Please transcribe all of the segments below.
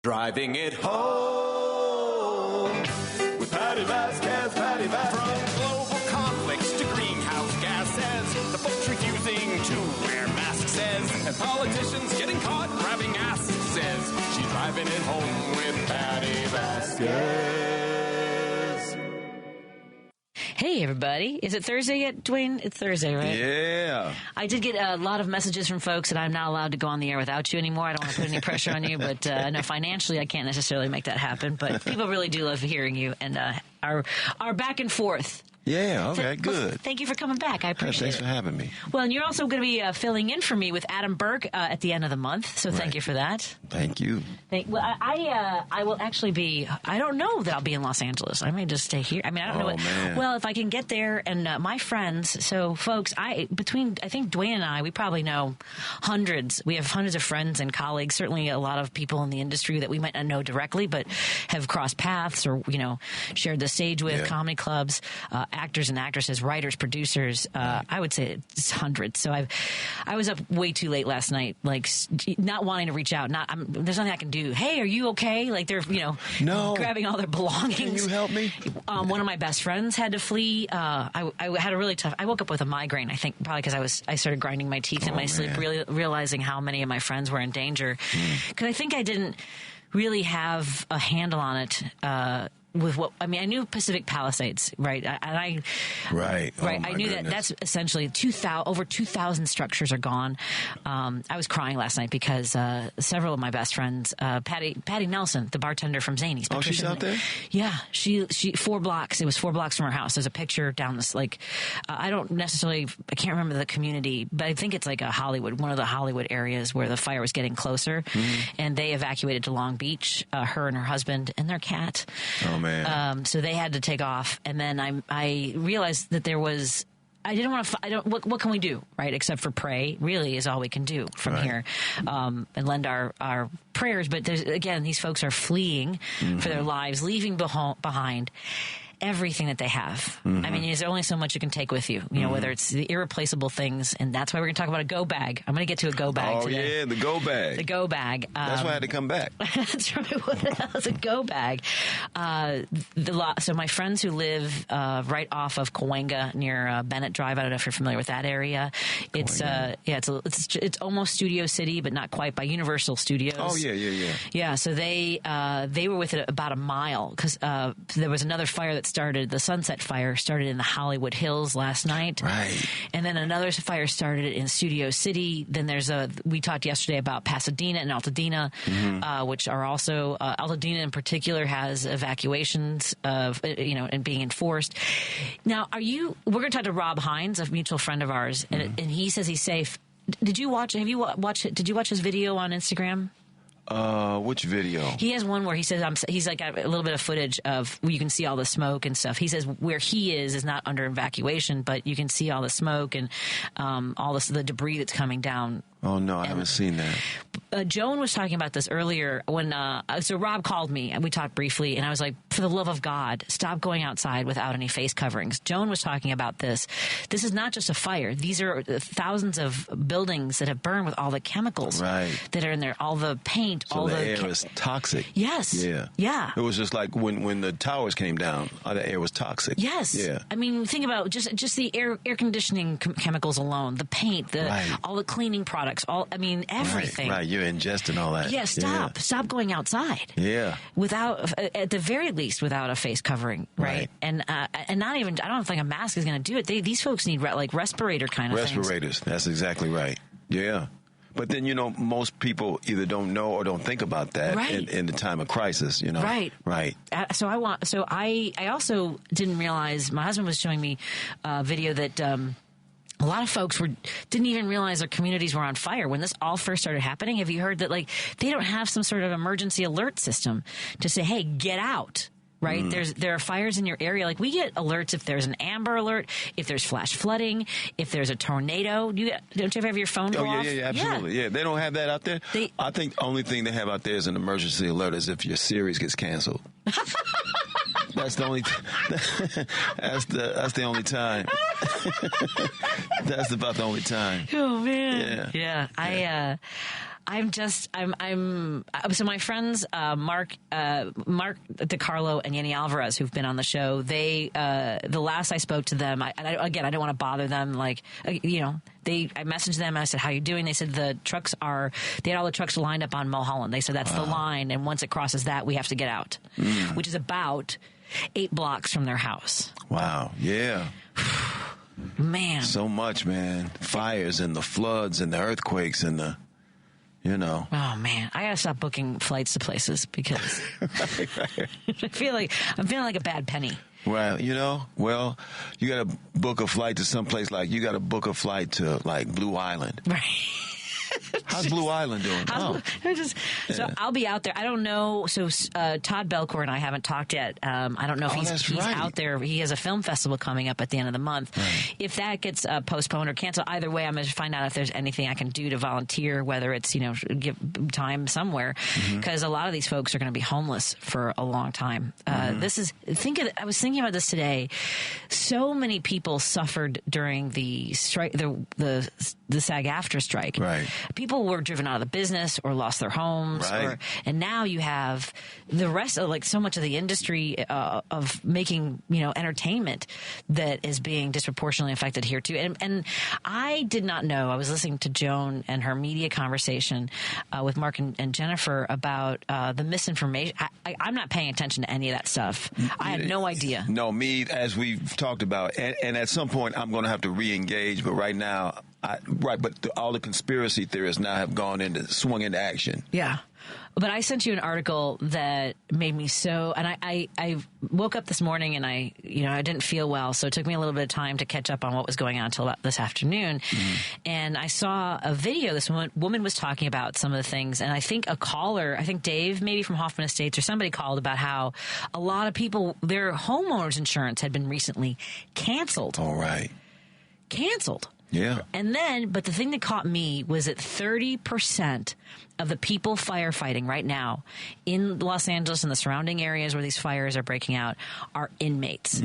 Driving it home with Patti Vasquez, Patti Vasquez. From global conflicts to greenhouse gases, the folks refusing to wear masks says, and politicians getting caught grabbing ass says, she's driving it home with Patti Vasquez. Hey, everybody. Is it Thursday yet, Dwayne? It's Thursday, right? Yeah. I did get a lot of messages from folks that I'm not allowed to go on the air without you anymore. I don't want to put any pressure on you, but no, financially, I can't necessarily make that happen. But people really do love hearing you and our back and forth. Yeah, okay, good. Well, thank you for coming back. I appreciate it. Thanks for having me. Well, and you're also going to be filling in for me with Adam Burke at the end of the month, so thank you for that. Thank you. Well, I will actually be, I don't know that I'll be in Los Angeles. I may just stay here. I mean, I don't know. Man. Well, if I can get there and my friends, so folks, I think Dwayne and I, we probably know hundreds. We have hundreds of friends and colleagues, certainly a lot of people in the industry that we might not know directly, but have crossed paths or, shared the stage with, comedy clubs, actors and actresses, writers, producers. I would say it's hundreds. So I was up way too late last night, like not wanting to reach out. There's nothing I can do. Hey, are you okay? Like they're, grabbing all their belongings. Can you help me? One of my best friends had to flee. I had a really tough. I woke up with a migraine. I think probably because I started grinding my teeth in my sleep, really realizing how many of my friends were in danger. Because I think I didn't really have a handle on it. I knew Pacific Palisades, right? Right. Right. I knew goodness. that's essentially over 2,000 structures are gone. I was crying last night because several of my best friends, Patty Nelson, the bartender from Zany's. Oh, she's out there? Yeah, she 4 blocks. It was 4 blocks from her house. There's a picture down this I can't remember the community, but I think it's like one of the Hollywood areas where the fire was getting closer, and they evacuated to Long Beach. Her and her husband and their cat. Oh, man. So they had to take off, and then I realized that there was. I didn't want to. What can we do, right? Except for pray. Really, is all we can do from here, and lend our prayers. But these folks are fleeing for their lives, leaving behind everything that they have. I mean, there's only so much you can take with you, whether it's the irreplaceable things, and that's why we're going to talk about a go bag. I'm going to get to a go bag today. Yeah, the go bag. The go bag. That's why I had to come back. That's right. What the hell is a go bag? So my friends who live right off of Cahuenga near Bennett Drive, I don't know if you're familiar with that area. It's it's almost Studio City, but not quite, by Universal Studios. Oh, yeah. Yeah, so they were with it about a mile because there was another fire that started. The Sunset Fire started in the Hollywood Hills last night. Right. And then another fire started in Studio City. Then we talked yesterday about Pasadena and Altadena, which are also, Altadena in particular has evacuations and being enforced. Now, we're going to talk to Rob Hines, a mutual friend of ours, and he says he's safe. Did you watch his video on Instagram? Which video? He has one where he says he's like got a little bit of footage of where you can see all the smoke and stuff. He says where he is not under evacuation, but you can see all the smoke and all the debris that's coming down. Oh, no, I haven't seen that. Joan was talking about this earlier when so Rob called me and we talked briefly, and I was like, for the love of God, stop going outside without any face coverings. Joan was talking about this. This is not just a fire. These are thousands of buildings that have burned with all the chemicals that are in there, all the paint, so all the air is toxic. Yes. Yeah. It was just like when the towers came down, the air was toxic. Yes. Yeah. I mean, think about just the air conditioning chemicals alone, the paint, all the cleaning products, everything. Right. You're ingesting all that. Yeah. Stop going outside. Yeah. Without, at the very least, without a face covering. Right. And not even, I don't think a mask is going to do it. These folks need respirator kind of things. Respirators. That's exactly right. Yeah. But then, most people either don't know or don't think about that in the time of crisis, Right. Right. So I also didn't realize, my husband was showing me a video that, a lot of folks didn't even realize their communities were on fire when this all first started happening. Have you heard that they don't have some sort of emergency alert system to say, hey, get out? Right? There are fires in your area. We get alerts if there's an Amber Alert, if there's flash flooding, if there's a tornado. Don't you ever have your phone go off? Yeah, absolutely. Yeah, they don't have that out there. I think the only thing they have out there is an emergency alert is if your series gets canceled. That's the only. That's the only time. That's about the only time. Oh man. Yeah. So my friends, Mark DiCarlo and Yanni Alvarez, who've been on the show, the last I spoke to them, I don't want to bother them. Like, I messaged them and I said, how are you doing? They said they had all the trucks lined up on Mulholland. They said that's the line. And once it crosses that, we have to get out, which is about 8 blocks from their house. Wow. Yeah. Man. So much, man. Fires and the floods and the earthquakes and the, Oh, man. I got to stop booking flights to places because I'm feeling like a bad penny. Well, you got to book a flight to someplace you got to book a flight to Blue Island. Right. How's Blue Island doing? So I'll be out there. I don't know. So Todd Belcourt and I haven't talked yet. I don't know if he's out there. He has a film festival coming up at the end of the month. Right. If that gets postponed or canceled, either way, I'm going to find out if there's anything I can do to volunteer, whether it's, give time somewhere, because a lot of these folks are going to be homeless for a long time. I was thinking about this today. So many people suffered during the strike, the SAG-AFTRA strike. Right. People were driven out of the business or lost their homes. Right. And now you have the rest of so much of the industry of making, entertainment that is being disproportionately affected here too. And I did not know, I was listening to Joan and her media conversation with Mark and Jennifer about the misinformation. I'm not paying attention to any of that stuff. I had no idea. No, me, as we've talked about, and at some point I'm going to have to re-engage, but right now, all the conspiracy theorists now have swung into action. Yeah. But I sent you an article that made me so, and I woke up this morning and I didn't feel well, so it took me a little bit of time to catch up on what was going on until about this afternoon. And I saw a video. This woman was talking about some of the things, and I think Dave, maybe from Hoffman Estates or somebody, called about how a lot of people, their homeowners insurance had been recently canceled. All right. Canceled. Yeah. And then, but the thing that caught me was that 30% of the people firefighting right now in Los Angeles and the surrounding areas where these fires are breaking out are inmates.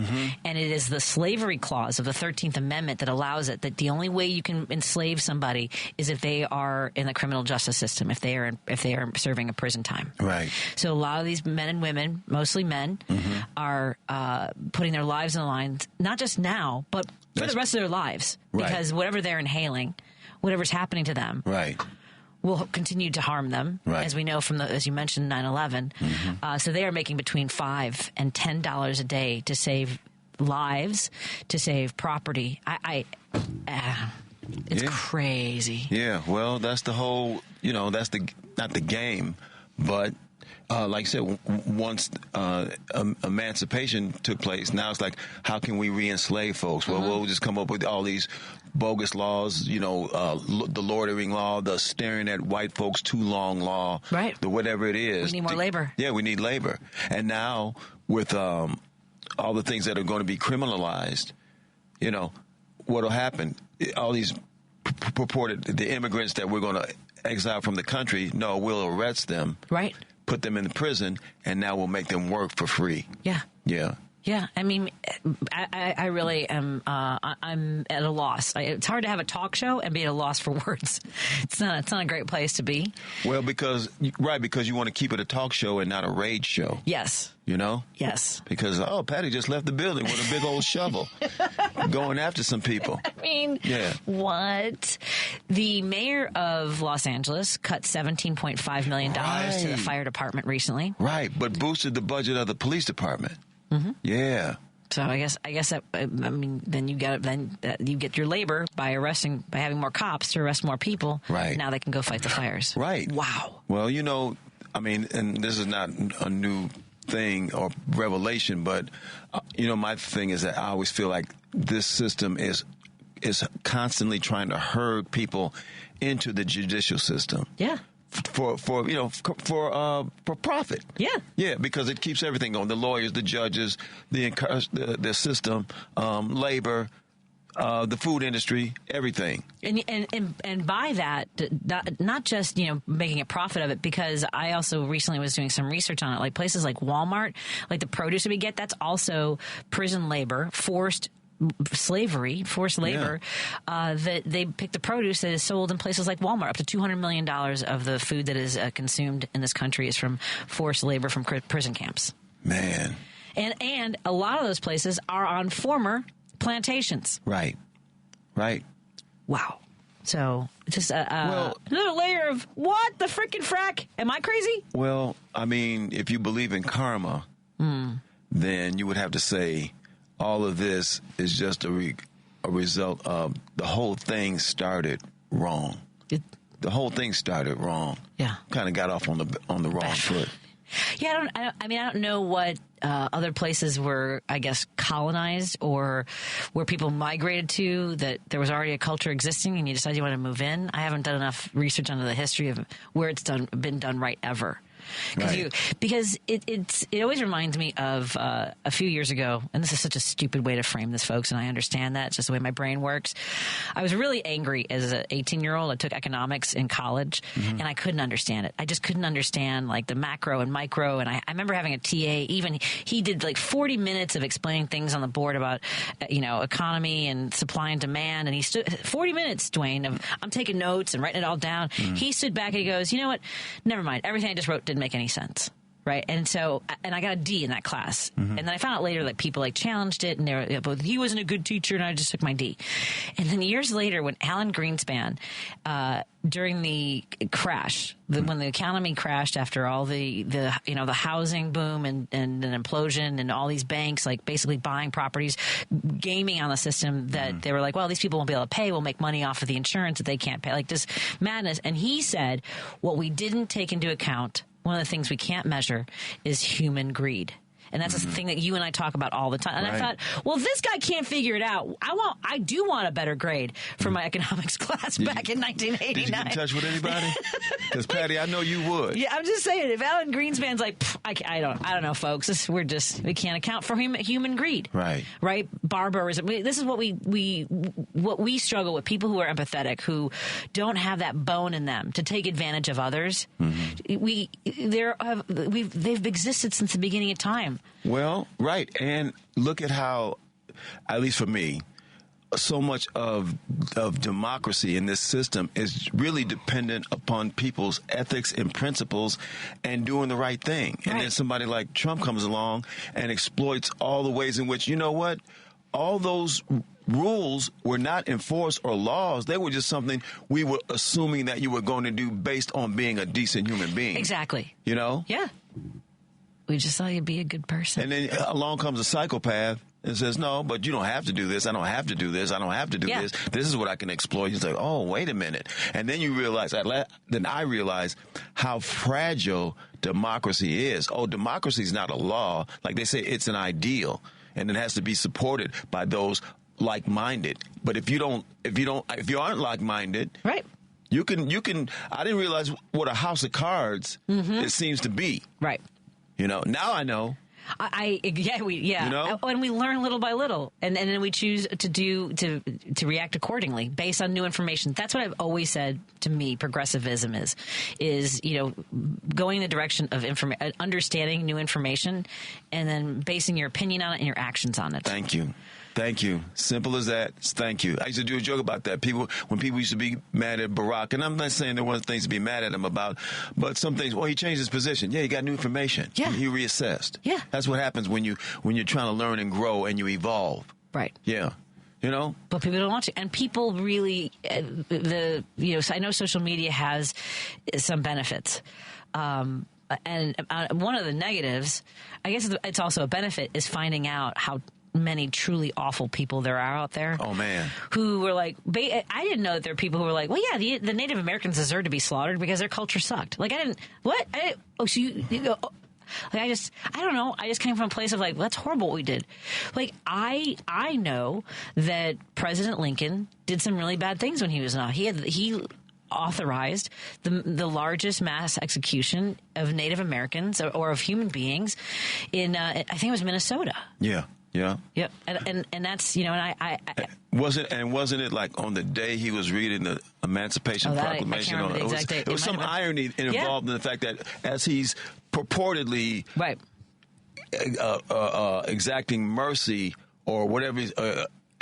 And it is the slavery clause of the 13th Amendment that allows it, that the only way you can enslave somebody is if they are in the criminal justice system, if they are serving a prison time. Right. So a lot of these men and women, mostly men, are putting their lives on the line, not just now, but for the rest of their lives, because whatever they're inhaling, whatever's happening to them, will continue to harm them, as we know from as you mentioned, 9/11. So they are making between $5 and $10 a day to save lives, to save property. It's crazy. Yeah. Well, that's the whole. That's not the game, but. Like I said, once emancipation took place, now it's like, how can we re-enslave folks? Well, we'll just come up with all these bogus laws, the loitering law, the staring at white folks too long law, the whatever it is. We need more labor. Yeah, we need labor. And now with all the things that are going to be criminalized, what'll happen? All these the immigrants that we're going to exile from the country, we'll arrest them. Right. Put them in the prison, and now we'll make them work for free. Yeah. Yeah. Yeah, I mean, I really am. I'm at a loss. It's hard to have a talk show and be at a loss for words. It's not a great place to be. Well, because you want to keep it a talk show and not a rage show. Yes. Yes. Because Patti just left the building with a big old shovel, going after some people. I mean, what? The mayor of Los Angeles cut $17.5 million to the fire department recently. Right, but boosted the budget of the police department. Yeah. So I guess then you get your labor by having more cops to arrest more people. Right. Now they can go fight the fires. Right. Wow. Well, and this is not a new thing or revelation, but my thing is that I always feel like this system is constantly trying to herd people into the judicial system. Yeah. For profit. Yeah, because it keeps everything going. The lawyers, the judges, the system, labor, the food industry, everything. And by that, not just making a profit of it, because I also recently was doing some research on it. Like places like Walmart, like the produce that we get, that's also prison labor, forced slavery, forced labor, that they pick the produce that is sold in places like Walmart. Up to $200 million of the food that is consumed in this country is from forced labor from prison camps. Man. And a lot of those places are on former plantations. Right. Wow. So just another layer of what the frickin' frack? Am I crazy? Well, I mean, if you believe in karma, then you would have to say all of this is just a result of the whole thing started wrong. The whole thing started wrong. Yeah. Kind of got off on the wrong foot. Yeah, I don't know what other places were, I guess, colonized or where people migrated to, that there was already a culture existing and you decided you want to move in. I haven't done enough research into the history of where it's been done right ever. Because it always reminds me of a few years ago, and this is such a stupid way to frame this, folks, and I understand that. It's just the way my brain works. I was really angry as an 18-year-old. I took economics in college, and I couldn't understand it. I just couldn't understand, like, the macro and micro, and I remember having a TA, even he did, like, 40 minutes of explaining things on the board about, economy and supply and demand, and he stood 40 minutes, Dwayne, of I'm taking notes and writing it all down. He stood back and he goes, you know what? Never mind. Everything I just wrote didn't make any sense. Right. And so, and I got a D in that class. And then I found out later that people challenged it and they were, but he wasn't a good teacher and I just took my D. And then years later, when Alan Greenspan, during the crash, when the economy crashed after all the housing boom and an implosion and all these banks, like, basically buying properties, gaming on the system, that they were like, well, these people won't be able to pay. We'll make money off of the insurance that they can't pay. Like, this madness. And he said, what we didn't take into account, one of the things we can't measure, is human greed. And that's the thing that you and I talk about all the time. And I thought, well, this guy can't figure it out. I do want a better grade for my economics class back in 1989. Did you get in touch with anybody? Because, Patty, I know you would. Yeah, I'm just saying, if Alan Greenspan's like, I don't know, folks. We can't account for human greed. Right? Barbarism. This is what we struggle with. People who are empathetic, who don't have that bone in them to take advantage of others. They've existed since the beginning of time. Well, right. And look at how, at least for me, so much of democracy in this system is really dependent upon people's ethics and principles and doing the right thing. And then somebody like Trump comes along and exploits all the ways in which, you know what, all those rules were not enforced or laws. They were just something we were assuming that you were going to do based on being a decent human being. Exactly. You know? Yeah. We just thought you'd be a good person. And then along comes a psychopath and says, no, but you don't have to do this. I don't have to do this. I don't have to do this. This is what I can exploit. He's like, oh, wait a minute. And then you realize, then I realize how fragile democracy is. Oh, democracy is not a law. Like they say, it's an ideal, and it has to be supported by those like-minded. But if you aren't like-minded, right. You can. I didn't realize what a house of cards it seems to be. Right. You know, now I know. You know? And we learn little by little, and then we choose to react accordingly based on new information. That's what I've always said. To me, progressivism is going in the direction of understanding new information, and then basing your opinion on it and your actions on it. Thank you. Simple as that. Thank you. I used to do a joke about that. When people used to be mad at Barack, and I'm not saying there weren't things to be mad at him about, but some things, well, he changed his position. Yeah, he got new information. Yeah. He reassessed. Yeah. That's what happens when you're trying to learn and grow and you evolve. Right. Yeah. You know? But people don't want to. And people really, I know social media has some benefits. And one of the negatives, I guess it's also a benefit, is finding out how many truly awful people there are out there. Oh, man. Who were like, I didn't know that there are people who were like, well, yeah, the Native Americans deserve to be slaughtered because their culture sucked. Like, I don't know. I just came from a place of like, that's horrible what we did. Like, I know that President Lincoln did some really bad things when he was in office. He authorized the largest mass execution of Native Americans or of human beings in, I think it was Minnesota. Yeah. Yeah. Yep. And that's, and I wasn't it like on the day he was reading the Emancipation Proclamation? I can't remember the exact date. It was some irony involved in the fact that as he's purportedly exacting mercy or whatever,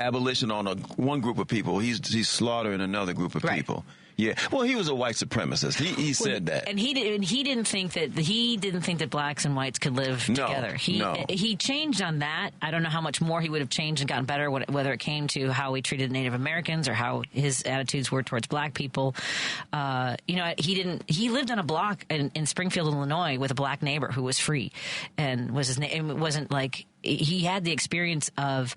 abolition on one group of people. He's slaughtering another group of people. Yeah, well, he was a white supremacist. He said that, and he didn't think that blacks and whites could live together. He changed on that. I don't know how much more he would have changed and gotten better, whether it came to how he treated Native Americans or how his attitudes were towards black people. He lived on a block in Springfield, Illinois, with a black neighbor who was free, and was his name. It wasn't like. He had the experience of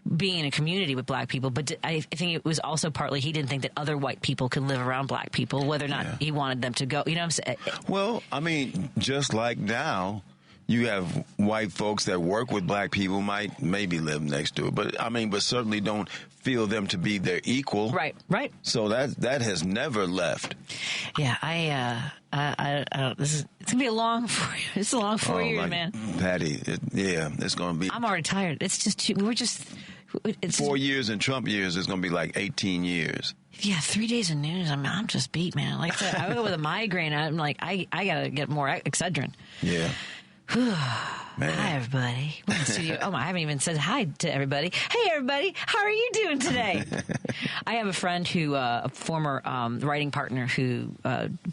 being in a community with black people, but I think it was also partly he didn't think that other white people could live around black people, whether or not he wanted them to go. You know what I'm saying? Well, I mean, just like now, you have white folks that work with black people might maybe live next to it, but certainly don't feel them to be their equal. Right. So that has never left. Yeah, I don't. It's gonna be a long 4 years. It's a long 4 years, man. Patty, it's gonna be. I'm already tired. It's just it's 4 years in Trump years is gonna be like 18 years. Yeah, 3 days of news. I'm just beat, man. Like I said, I go with a migraine. I'm like, I gotta get more Excedrin. Yeah. Hi, everybody. We're in the studio. I haven't even said hi to everybody. Hey, everybody. How are you doing today? I have a friend a former writing partner who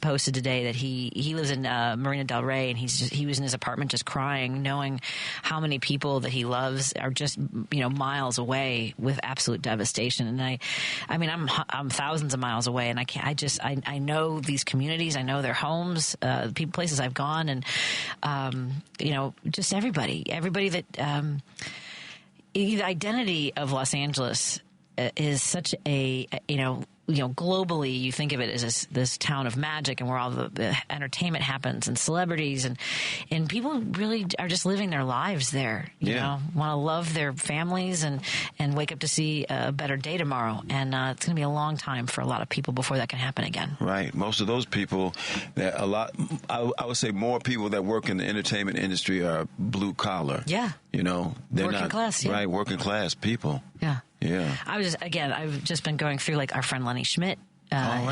posted today that he lives in Marina Del Rey, and he was in his apartment just crying, knowing how many people that he loves are just miles away with absolute devastation. And I'm thousands of miles away, and I know these communities, I know their homes, places I've gone, and just everybody that the identity of Los Angeles is such a globally, you think of it as this town of magic and where all the entertainment happens and celebrities and people really are just living their lives there. You know, want to love their families and wake up to see a better day tomorrow. And it's going to be a long time for a lot of people before that can happen again. Right. Most of those people, I would say more people that work in the entertainment industry are blue collar. Yeah. They're working class. Yeah. Right. Working class people. Yeah. Yeah. I've just been going through like our friend Lenny Schmidt.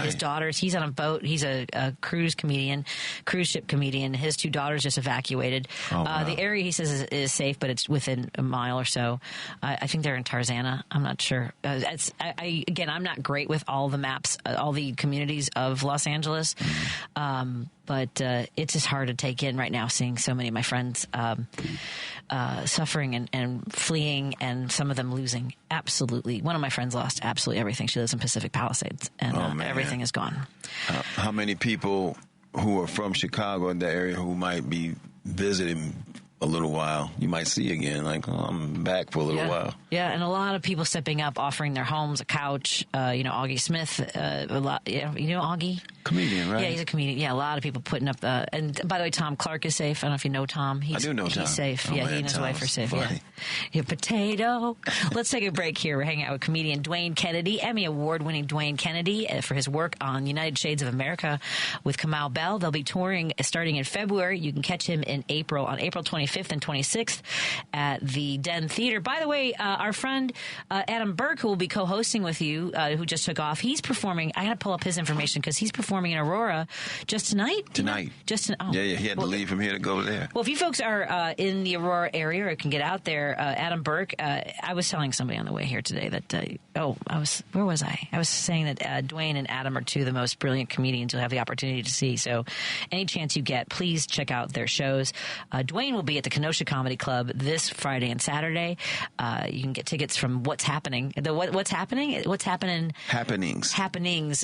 His daughters, he's on a boat. He's a cruise ship comedian. His two daughters just evacuated. Wow. The area, he says, is safe, but it's within a mile or so. I think they're in Tarzana. I'm not sure. I'm not great with all the maps, all the communities of Los Angeles. But it's just hard to take in right now, seeing so many of my friends suffering and fleeing, and some of them losing absolutely. One of my friends lost absolutely everything. She lives in Pacific Palisades, and everything is gone. How many people who are from Chicago in the area who might be visiting a little while, you might see again, like, I'm back for a little while. Yeah, and a lot of people stepping up, offering their homes, a couch. Augie Smith, a lot. Augie? Comedian, right? Yeah, he's a comedian. Yeah, a lot of people putting up and by the way, Tom Clark is safe. I don't know if you know Tom. I do know Tom. He's safe. He and his wife are safe. Funny. Yeah. Potato. Let's take a break here. We're hanging out with comedian Dwayne Kennedy, Emmy Award-winning Dwayne Kennedy, for his work on United Shades of America with Kamau Bell. They'll be touring starting in February. You can catch him on April 25th and 26th at the Den Theater. By the way, our friend Adam Burke, who will be co-hosting with you, who just took off, he's performing. I got to pull up his information because he's performing in Aurora just tonight. Yeah, he had to leave from here to go there. Well, if you folks are in the Aurora area or can get out there, Adam Burke, I was telling somebody on the way here today that, where was I? I was saying that Dwayne and Adam are two of the most brilliant comedians you'll have the opportunity to see. So any chance you get, please check out their shows. Dwayne will be at the Kenosha Comedy Club this Friday and Saturday. You can get tickets from What's Happening. What's Happening? What's Happening? Happenings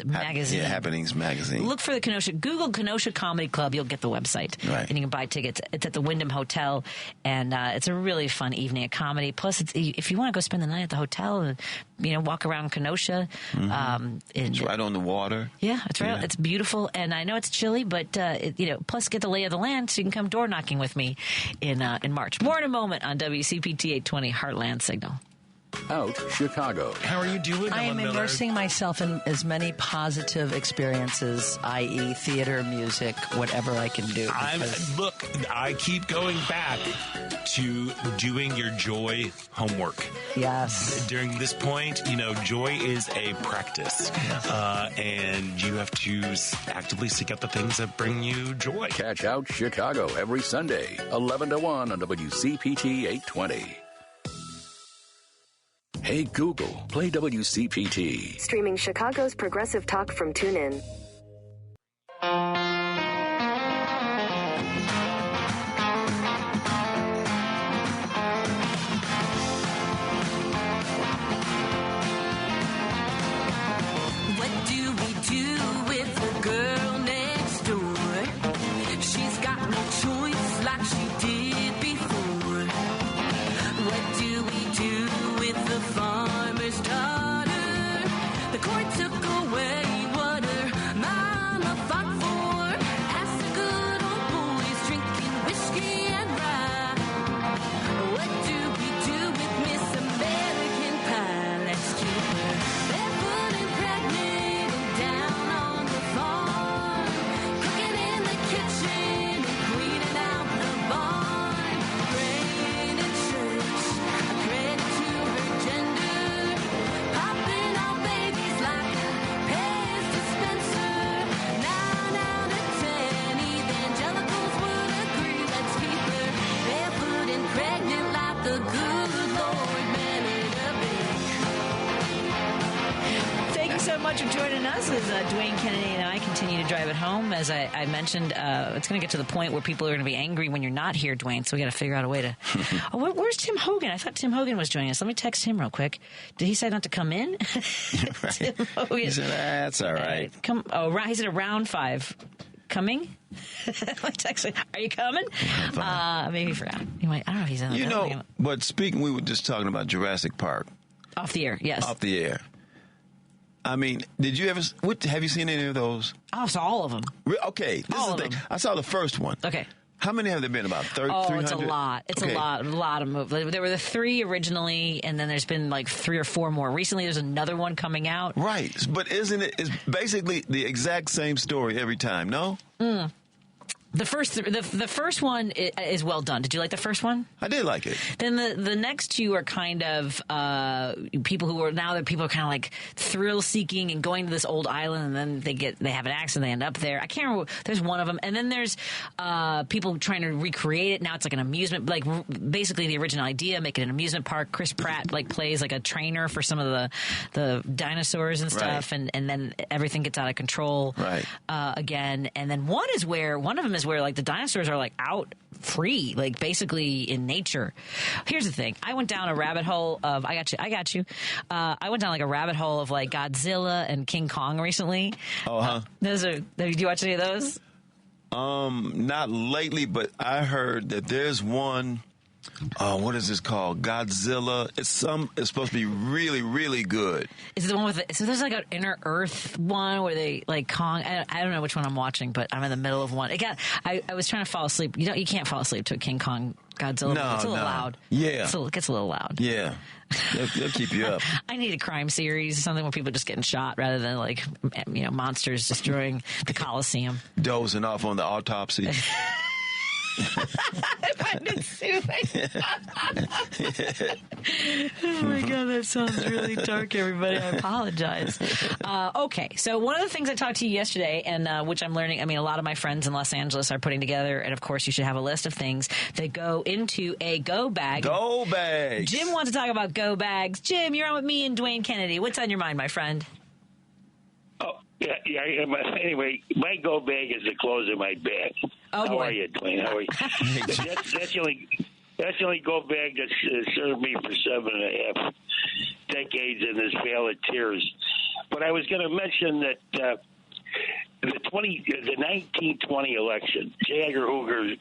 magazine. Happenings magazine. Look for the Google Kenosha Comedy Club. You'll get the website. Right. And you can buy tickets. It's at the Wyndham Hotel, and it's a really fun evening of comedy. Plus, if you want to go spend the night at the hotel and walk around Kenosha, it's right on the water. Yeah, it's right. It's beautiful, and I know it's chilly, but plus get the lay of the land, so you can come door knocking with me in March. More in a moment on WCPT 820 Heartland Signal. Out Chicago. How are you doing, I am immersing myself in as many positive experiences, i.e. theater, music, whatever I can do. I keep going back to doing your joy homework. Yes. During this point, joy is a practice. And you have to actively seek out the things that bring you joy. Catch Out Chicago every Sunday, 11 to 1 on WCPT 820. Hey Google, play WCPT. Streaming Chicago's progressive talk from TuneIn. What do we do with the girl next door? She's got no choice like she did before. What do we do with the farmer's daughter? The court took away what her mama fought for. As the good old boys drinking whiskey and rye. What do we do with Miss American Pie? Let's keep her barefoot and pregnant and down on the farm, cooking in the kitchen and cleaning out the barn, praying in church, a credit to her gender, popping out babies like a Pez dispenser. 9 out of 10 evangelicals would agree. Let's keep her barefoot and pregnant like the good Lord meant her to be. Thank you so much for joining us as Dwayne Kennedy and I continue to drive it home. As I mentioned, it's going to get to the point where people are going to be angry when you're not here, Dwayne, so we got to figure out a way to... where's Tim Hogan? I thought Tim Hogan was joining us. Let me text him real quick. Did he say not to come in? Tim Hogan. He said, that's all right. He's at round 5. Coming? I text him, are you coming? Maybe he forgot. I don't know if he's in the building. But speaking, we were just talking about Jurassic Park. Off the air, yes. Off the air. I mean, did you ever... have you seen any of those? I saw all of them. Okay, this All is of the thing. them. I saw the first one. Okay. How many have there been? About 300? Oh, it's a lot. It's a lot of movies. There were the 3 originally, and then there's been like 3 or 4 more. Recently, there's another one coming out. Right. But isn't it... It's basically the exact same story every time, no? The first one is well done. Did you like the first one? I did like it. Then the next 2 are kind of people who are now that people are kind of like thrill seeking and going to this old island, and then they have an accident, they end up there. I can't remember. There's one of them, and then there's people trying to recreate it. Now it's like an amusement, like basically the original idea, make it an amusement park. Chris Pratt plays like a trainer for some of the dinosaurs and stuff, right. and then everything gets out of control again. And then one of them is where like the dinosaurs are like out free, like basically in nature. Here's the thing. I went down a rabbit hole of, I got you. I went down like a rabbit hole of like Godzilla and King Kong recently. Oh, huh? Did you watch any of those? Not lately, but I heard that there's one, what is this called? Godzilla. It's supposed to be really, really good. Is it the one with so there's like an Inner Earth one where they like Kong. I don't know which one I'm watching, but I'm in the middle of one. I was trying to fall asleep. You can't fall asleep to a King Kong Godzilla. No, it's a little loud. Yeah, it gets a little loud. Yeah, they'll keep you up. I need a crime series, something where people are just getting shot rather than like monsters destroying the Coliseum, dozing off on the autopsy. Oh my God, that sounds really dark, everybody. I apologize. Okay, so one of the things I talked to you yesterday, and which I'm learning, a lot of my friends in Los Angeles are putting together, and of course you should have a list of things that go into a go bag. Go bags. Jim wants to talk about go bags. Jim, you're on with me and Dwayne Kennedy. What's on your mind, my friend? Yeah. Anyway, my go bag is the clothes in my bag. Oh, How are you, Dwayne? How are you? That's the only go bag that's served me for 7.5 decades in this vale of tears. But I was going to mention that the 1920 election, J. Edgar Hoover,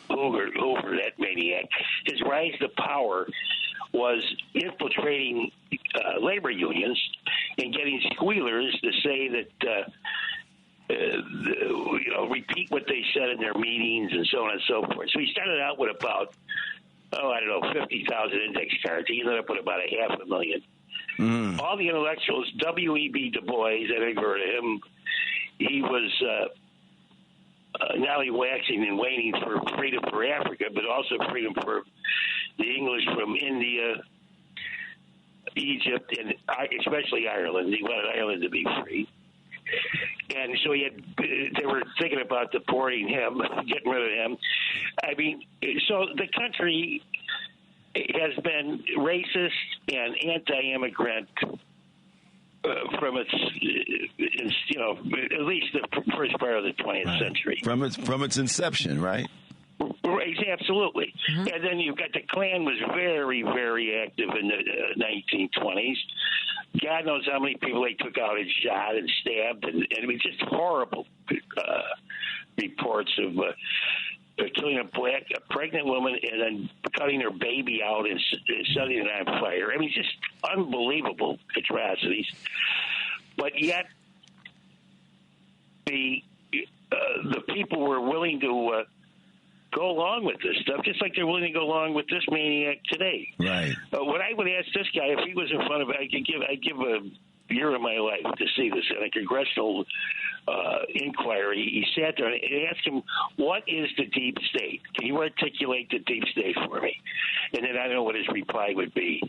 that maniac, his rise to power was infiltrating labor unions and getting squealers to say that, repeat what they said in their meetings and so on and so forth. So he started out with about, 50,000 index cards. He ended up with about 500,000. All the intellectuals, W.E.B. Du Bois, I think heard of him, he was not only waxing and waning for freedom for Africa, but also freedom for the English from India, Egypt, and especially Ireland. He wanted Ireland to be free. And so they were thinking about deporting him, getting rid of him. So the country has been racist, and anti-immigrant from its, at least the first part of the 20th century. From its inception, right? Right, absolutely. Mm-hmm. And then you've got the Klan was very, very active in the 1920s. God knows how many people they took out and shot and stabbed, and I mean, just horrible reports of killing a pregnant woman and then cutting her baby out and setting it on fire. I mean, just unbelievable atrocities. But yet, the people were willing to go along with this stuff, just like they're willing to go along with this maniac today. Right. What I would ask this guy, if he was in front of it, I'd give a year of my life to see this in a congressional inquiry. He sat there and asked him, "What is the deep state? Can you articulate the deep state for me?" And then I don't know what his reply would be.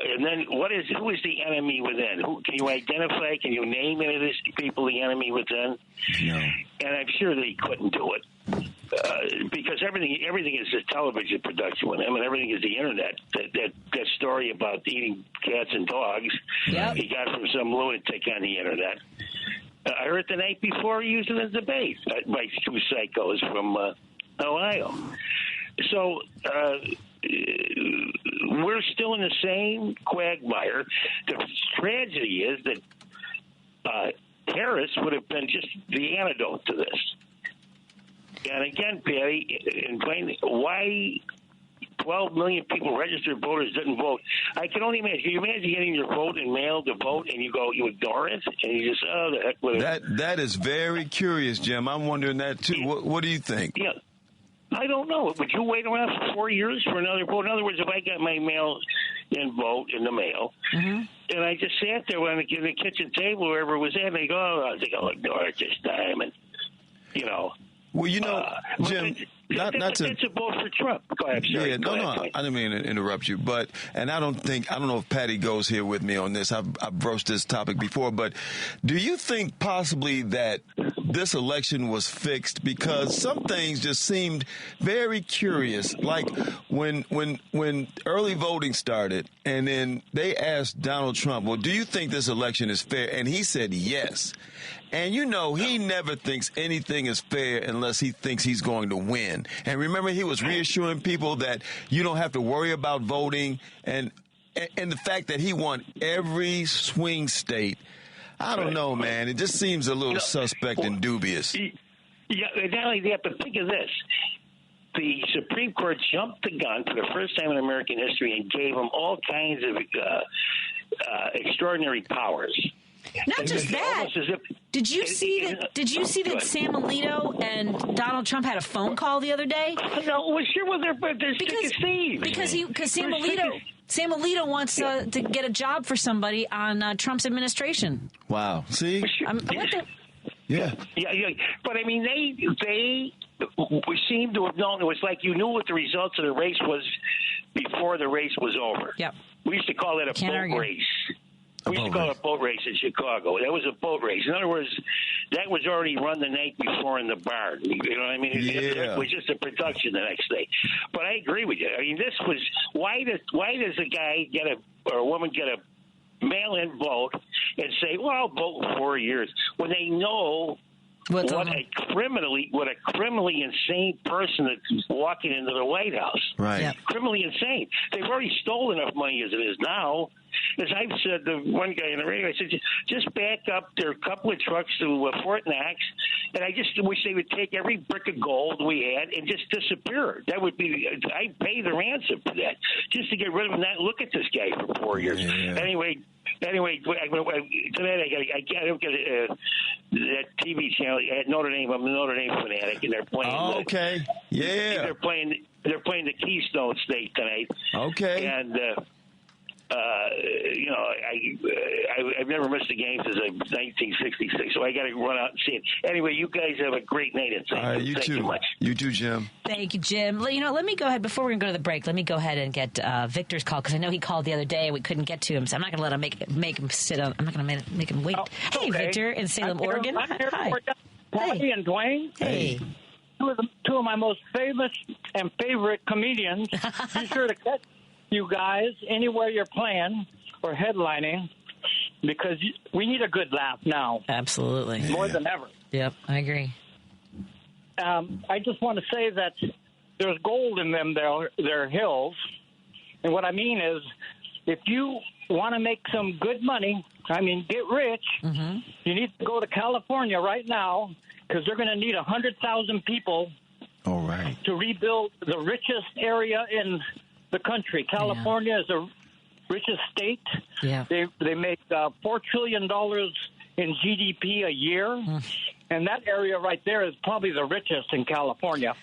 And then who is the enemy within? Can you identify? Can you name any of these people the enemy within? No. And I'm sure that he couldn't do it. Because everything is a television production with him, and everything is the internet. That story about eating cats and dogs, he got from some lunatic on the internet. I heard the night before he used it in a debate by two psychos from Ohio. So we're still in the same quagmire. The tragedy is that Harris would have been just the antidote to this. And again, Patty and Dwayne, why 12 million people, registered voters, didn't vote? I can only imagine. Can you imagine getting your vote in mail to vote, and you ignore it, and you just, the heck with it? That is very curious, Jim. I'm wondering that too. What do you think? Yeah, I don't know. Would you wait around for 4 years for another vote? In other words, if I got my mail-in vote in the mail, and I just sat there on the kitchen table, wherever it was at, and they go, I think I'll ignore it this time, and Well, Jim, not to. It's a vote for Trump. Go ahead, sorry. Yeah, no, I didn't mean to interrupt you, and I don't know if Patty goes here with me on this. I've broached this topic before, but do you think possibly that this election was fixed because some things just seemed very curious, like when early voting started, and then they asked Donald Trump, "Well, do you think this election is fair?" And he said yes. And he never thinks anything is fair unless he thinks he's going to win. And remember, he was reassuring people that you don't have to worry about voting. And the fact that he won every swing state, I don't know, man. It just seems a little suspect and dubious. Yeah, not only that, but think of this. The Supreme Court jumped the gun for the first time in American history and gave him all kinds of extraordinary powers. Not just that. Did you see that Sam Alito and Donald Trump had a phone call the other day? No, well, sure. Well, they're sick of Steve. Because Sam Alito wants to get a job for somebody on Trump's administration. Wow. See? Yeah. But I mean, they seem to have known. It was like you knew what the results of the race was before the race was over. Yep. We used to call it a boat race. We used to call it a boat race in Chicago. That was a boat race. In other words, that was already run the night before in the barn. You know what I mean? It was just a production the next day. But I agree with you. I mean, this was why does a guy or a woman get a mail-in vote and say, "Well, I'll vote in 4 years," when they know what a criminally insane person that's walking into the White House. Right. Yep. Criminally insane. They've already stolen enough money as it is now. As I've said to one guy in the radio, I said, just back up their couple of trucks to Fort Knox, and I just wish they would take every brick of gold we had and just disappear. That would be, I'd pay the ransom for that, just to get rid of him, not look at this guy for 4 years. Yeah. Anyway, tonight I don't get that TV channel at Notre Dame. I'm a Notre Dame fanatic, and they're playing. Oh, okay. Yeah. They're playing the Keystone State tonight. Okay. And I've never missed a game since 1966, so I got to run out and see it. Anyway, you guys have a great night. All right, you Thank too. you much. You too, Jim. Thank you, Jim. Let me go ahead, before we go to the break, let me go ahead and get Victor's call, because I know he called the other day and we couldn't get to him, so I'm not going to let him make him sit on. I'm not going to make him wait. Oh, hey, okay. Victor in Salem, Oregon. Hi. Patti and Dwayne. Hey. Two of my most famous and favorite comedians. you guys, anywhere you're playing or headlining, because we need a good laugh now. Absolutely. More than ever. Yep, I agree. I just want to say that there's gold in them their hills. And what I mean is, if you want to make some good money, I mean, get rich, you need to go to California right now, because they're going to need 100,000 people to rebuild the richest area in the country. California is the richest state. Yeah. They make $4 trillion in GDP a year, and that area right there is probably the richest in California.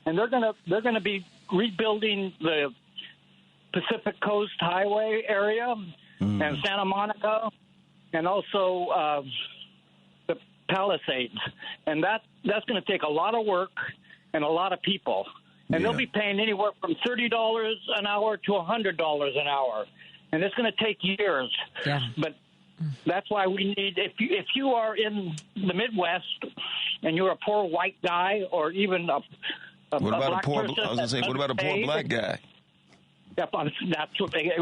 And they're gonna be rebuilding the Pacific Coast Highway area and Santa Monica, and also the Palisades, and that's going to take a lot of work and a lot of people, and they'll be paying anywhere from $30 an hour to $100 an hour, and it's going to take years. Yeah. But that's why we need, if you are in the Midwest and you're a poor white guy, or even a black person, I was going to say, what about a poor black guy? Yep, that's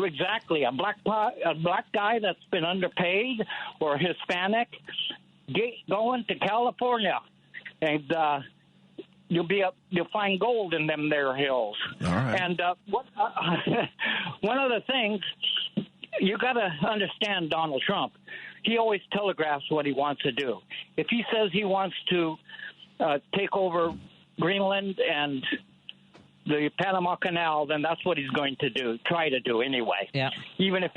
exactly a black guy that's been underpaid, or Hispanic. Get going to California, and you'll find gold in them there hills. All right. And one of the things you got to understand, Donald Trump, he always telegraphs what he wants to do. If he says he wants to take over Greenland and the Panama Canal, then that's what he's going to try to do anyway. Yeah. Even if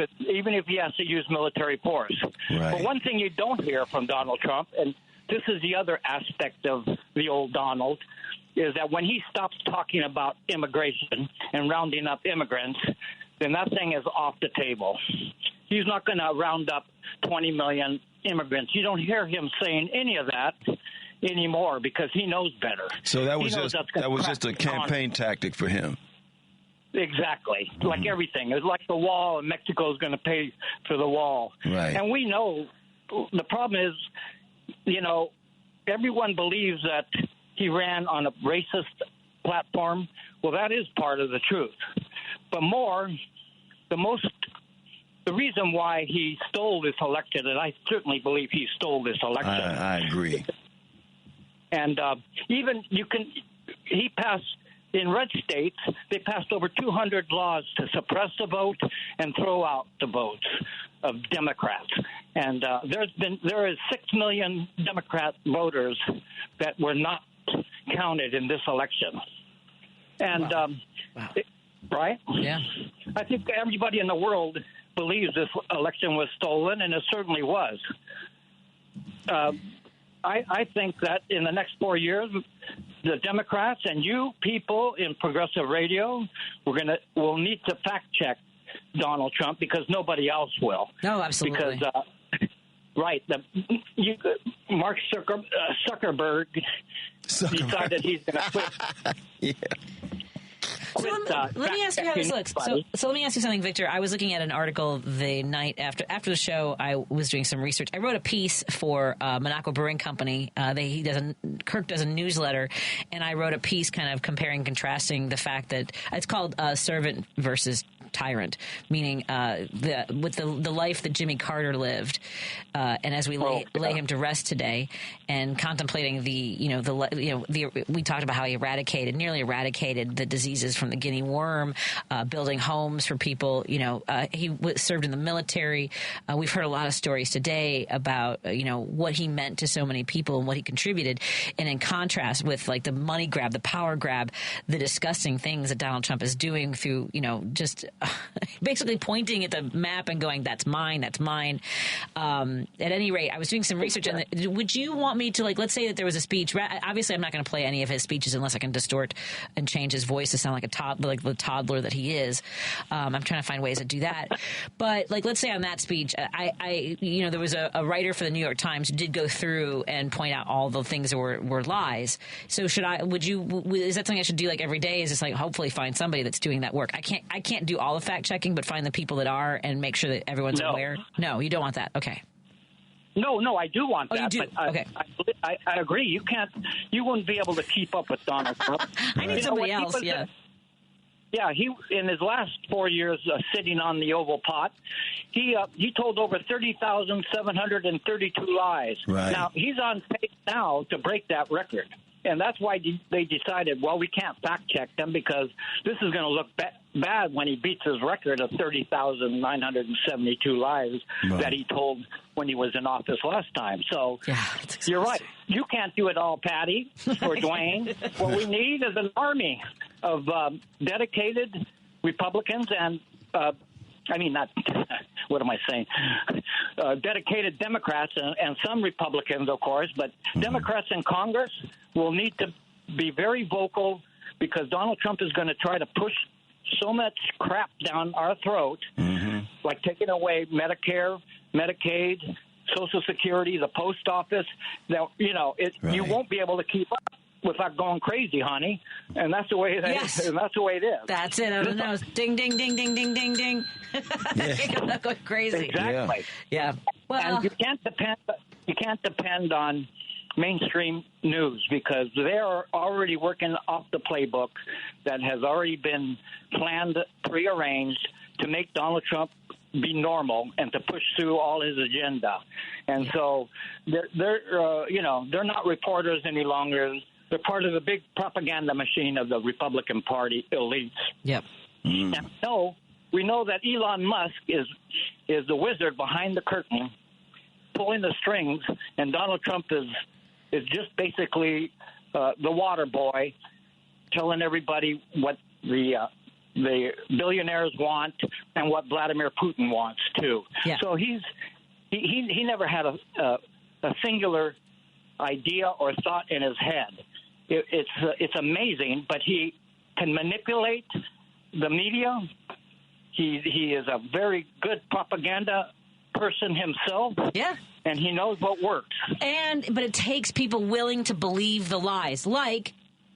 he has to use military force. Right. But one thing you don't hear from Donald Trump, and this is the other aspect of the old Donald, is that when he stops talking about immigration and rounding up immigrants, then that thing is off the table. He's not going to round up 20 million immigrants. You don't hear him saying any of that anymore, because he knows better. So that was just a campaign tactic for him. Exactly. Like everything. It's like the wall, and Mexico is going to pay for the wall. Right. And we know the problem is, everyone believes that he ran on a racist platform. Well, that is part of the truth. But the reason why he stole this election, and I certainly believe he stole this election. I agree. And he passed, in red states, they passed over 200 laws to suppress the vote and throw out the votes of Democrats. And there is 6 million Democrat voters that were not counted in this election. And, right? Yeah. I think everybody in the world believes this election was stolen, and it certainly was. I think that in the next 4 years, the Democrats and you people in progressive radio, we'll need to fact check Donald Trump, because nobody else will. No, absolutely. Because Mark Zuckerberg decided he's going to quit. Yeah. Let me ask you how this looks. So let me ask you something, Victor. I was looking at an article the night after the show. I was doing some research. I wrote a piece for Monaco Brewing Company. Kirk does a newsletter, and I wrote a piece kind of comparing, contrasting the fact that it's called Servant versus Tyrant, meaning with the life that Jimmy Carter lived, and as we lay him to rest today, and contemplating we talked about how he nearly eradicated the diseases from the guinea worm, building homes for people. He served in the military. We've heard a lot of stories today about what he meant to so many people and what he contributed, and in contrast with like the money grab, the power grab, the disgusting things that Donald Trump is doing through just basically pointing at the map and going, that's mine, that's mine. At any rate, I was doing some research on it. Would you want me to, let's say that there was a speech. Obviously, I'm not going to play any of his speeches unless I can distort and change his voice to sound like a toddler, like the toddler that he is. I'm trying to find ways to do that. But let's say on that speech, there was a writer for the New York Times who did go through and point out all the things that were lies. So is that something I should do every day? Is just hopefully find somebody that's doing that work? I can't do all the fact checking, but find the people that are and make sure that everyone's aware. No, you don't want that. Okay. No, I do want that. You do? But Okay. I agree. You wouldn't be able to keep up with Donald Trump. I need somebody else. Yeah. Yeah, he in his last 4 years sitting on the Oval Pot, he told over 30,732 lies. Right. Now, he's on pace now to break that record. And that's why they decided, well, we can't fact-check them because this is going to look bad when he beats his record of 30,972 lies that he told when he was in office last time. So you're right. You can't do it all, Patty or Dwayne. What we need is an army of dedicated Republicans and what am I saying? Dedicated Democrats and some Republicans, of course, but Democrats in Congress will need to be very vocal because Donald Trump is going to try to push so much crap down our throat, like taking away Medicare, Medicaid, Social Security, the post office, that, you won't be able to keep up without going crazy, honey. And that's the way it is. And that's the way it is. That's it. I don't know. Ding, ding, ding, ding, ding, ding, ding. You're going crazy. Exactly. Yeah. Well, and you can't depend on mainstream news because they are already working off the playbook that has already been planned, prearranged to make Donald Trump be normal and to push through all his agenda. And so they're not reporters any longer. They're part of the big propaganda machine of the Republican Party elites. Yep. And we know that Elon Musk is the wizard behind the curtain, pulling the strings, and Donald Trump is just basically the water boy, telling everybody what the billionaires want and what Vladimir Putin wants too. Yeah. So he never had a singular idea or thought in his head. It's amazing, but he can manipulate the media. He is a very good propaganda person himself. Yeah. And he knows what works. But it takes people willing to believe the lies, like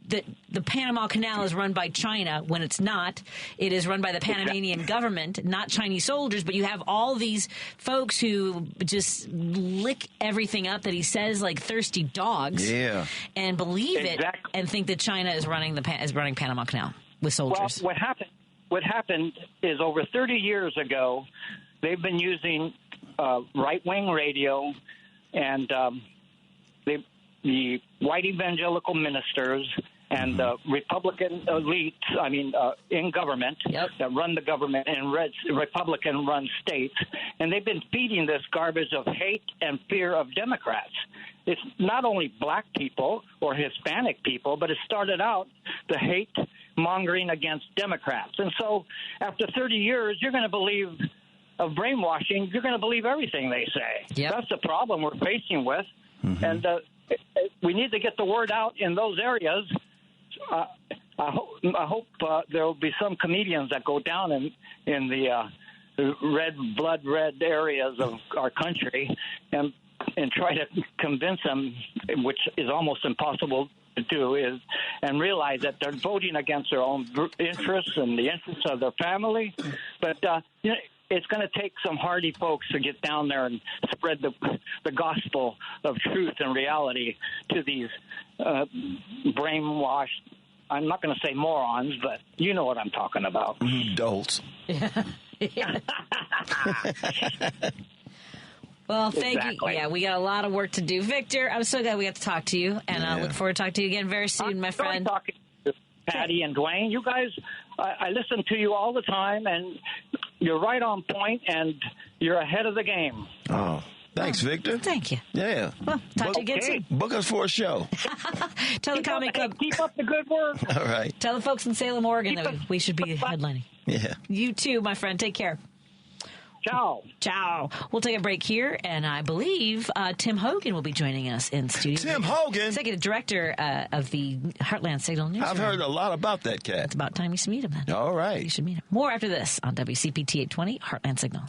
the Panama Canal is run by China when it's not. It is run by the Panamanian government, not Chinese soldiers. But you have all these folks who just lick everything up that he says like thirsty dogs, and believe it and think that China is running Panama Canal with soldiers. Well, what happened is over 30 years ago, they've been using right-wing radio and the white evangelical ministers and Republican elites, in government, that run the government in Republican-run states, and they've been feeding this garbage of hate and fear of Democrats. It's not only black people or Hispanic people, but it started out the hate mongering against Democrats. And so after 30 years, you're going to believe of brainwashing, you're going to believe everything they say. Yep. That's the problem we're facing with. And we need to get the word out in those areas. I hope there will be some comedians that go down in the red areas of our country and try to convince them, which is almost impossible to do, and realize that they're voting against their own interests and the interests of their family. But it's going to take some hardy folks to get down there and spread the gospel of truth and reality to these brainwashed, I'm not going to say morons, but you know what I'm talking about. Adults. Well, thank you. Yeah, we got a lot of work to do. Victor, I'm so glad we got to talk to you, and I look forward to talking to you again very soon, my friend. Talking to Patty and Dwayne. You guys, I listen to you all the time, and you're right on point, and you're ahead of the game. Oh, thanks, Victor. Thank you. Yeah. Well, talk to you again soon. Book us for a show. Tell the Comedy Club. Keep up the good work. All right. Tell the folks in Salem, Oregon that we should be headlining. Yeah. You too, my friend. Take care. Ciao. We'll take a break here, and I believe Tim Hogan will be joining us in studio. Tim Hogan? Executive Director of the Heartland Signal News. I've heard a lot about that cat. It's about time you should meet him then. All right. You should meet him. More after this on WCPT 820 Heartland Signal.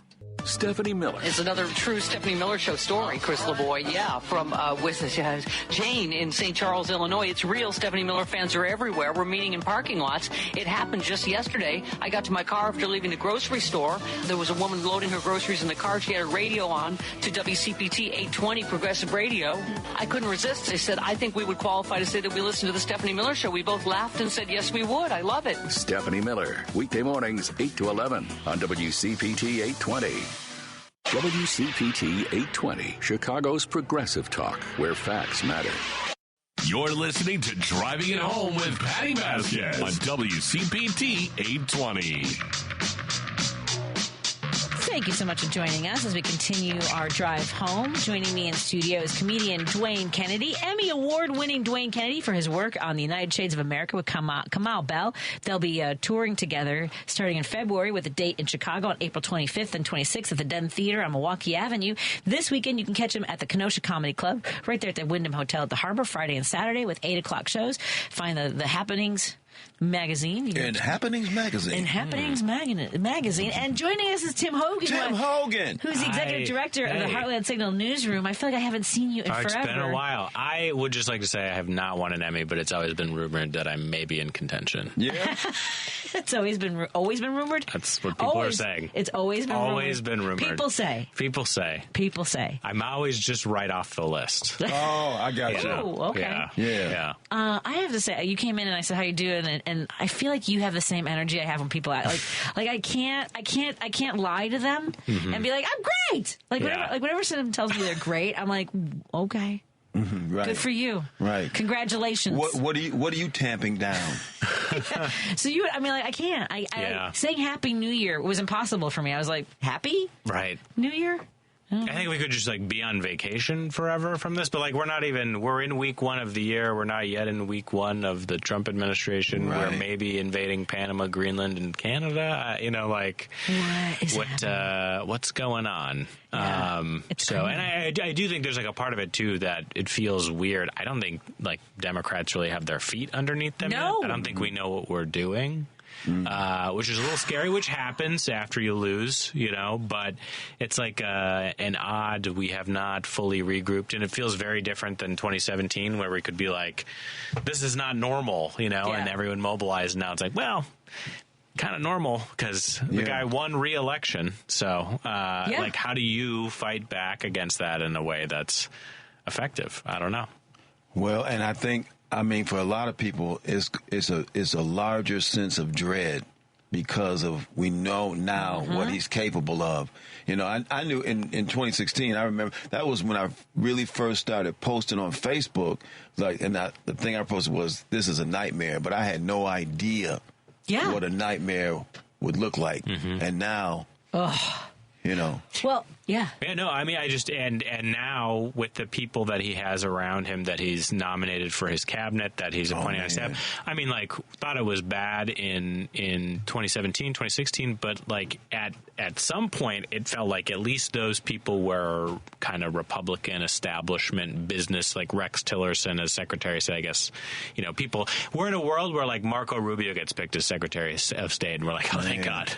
Stephanie Miller. It's another true Stephanie Miller Show story, Chris LeBoy. Yeah, from with Jane in St. Charles, Illinois. It's real. Stephanie Miller fans are everywhere. We're meeting in parking lots. It happened just yesterday. I got to my car after leaving the grocery store. There was a woman loading her groceries in the car. She had a radio on to WCPT 820 Progressive Radio. I couldn't resist. I said, I think we would qualify to say that we listen to the Stephanie Miller Show. We both laughed and said, yes, we would. I love it. Stephanie Miller, weekday mornings, 8 to 11 on WCPT 820. WCPT 820, Chicago's Progressive Talk, where facts matter. You're listening to Driving It Home with Patti Vasquez on WCPT 820. Thank you so much for joining us as we continue our drive home. Joining me in studio is comedian Dwayne Kennedy, Emmy Award-winning Dwayne Kennedy for his work on the United Shades of America with Kamau Bell. They'll be touring together starting in February with a date in Chicago on April 25th and 26th at the Den Theater on Milwaukee Avenue. This weekend, you can catch them at the Kenosha Comedy Club right there at the Wyndham Hotel at the Harbor Friday and Saturday with 8 o'clock shows. Find the Happenings magazine. And Happenings magazine. And Happenings magazine. And joining us is Tim Hogan. Who's the executive director of the Heartland Signal newsroom. I feel like I haven't seen you in forever. It's been a while. I would just like to say I have not won an Emmy, but it's always been rumored that I may be in contention. Yeah. It's always been rumored? That's what people are saying. It's always been rumored. People say. I'm always just right off the list. Oh, I got you. Oh, okay. Yeah. I have to say, you came in and I said, how you doing? And I feel like you have the same energy I have when people act. Like I can't lie to them and be like, I'm great. Whenever someone tells me they're great, I'm like, okay. Mm-hmm, right. Good for you. Right. Congratulations. What are you tamping down? So I can't. Saying Happy New Year was impossible for me. I was like, happy? Right. New Year? I think we could just be on vacation forever from this, but we're in week one of the year. We're not yet in week one of the Trump administration. Right. We're maybe invading Panama, Greenland, and Canada. What's going on? Yeah, and I do think there's a part of it too that it feels weird. I don't think Democrats really have their feet underneath them. No. Yet. I don't think we know what we're doing. Which is a little scary, which happens after you lose, but it's an odd, we have not fully regrouped, and it feels very different than 2017 where we could be like, this is not normal, and everyone mobilized. Now it's kind of normal because the guy won re-election. So, how do you fight back against that in a way that's effective? I don't know. Well, and I think, for a lot of people, it's a larger sense of dread because of we know now what he's capable of. I knew in 2016. I remember that was when I really first started posting on Facebook. The thing I posted was, "This is a nightmare," but I had no idea what a nightmare would look like. And now, Well, yeah. Yeah, no, and now with the people that he has around him that he's nominated for his cabinet, that he's appointing on staff, thought it was bad in 2017, 2016, but at some point it felt like at least those people were kind of Republican establishment business, like Rex Tillerson as Secretary said, I guess, people, we're in a world where Marco Rubio gets picked as Secretary of State and we're like, oh, thank God.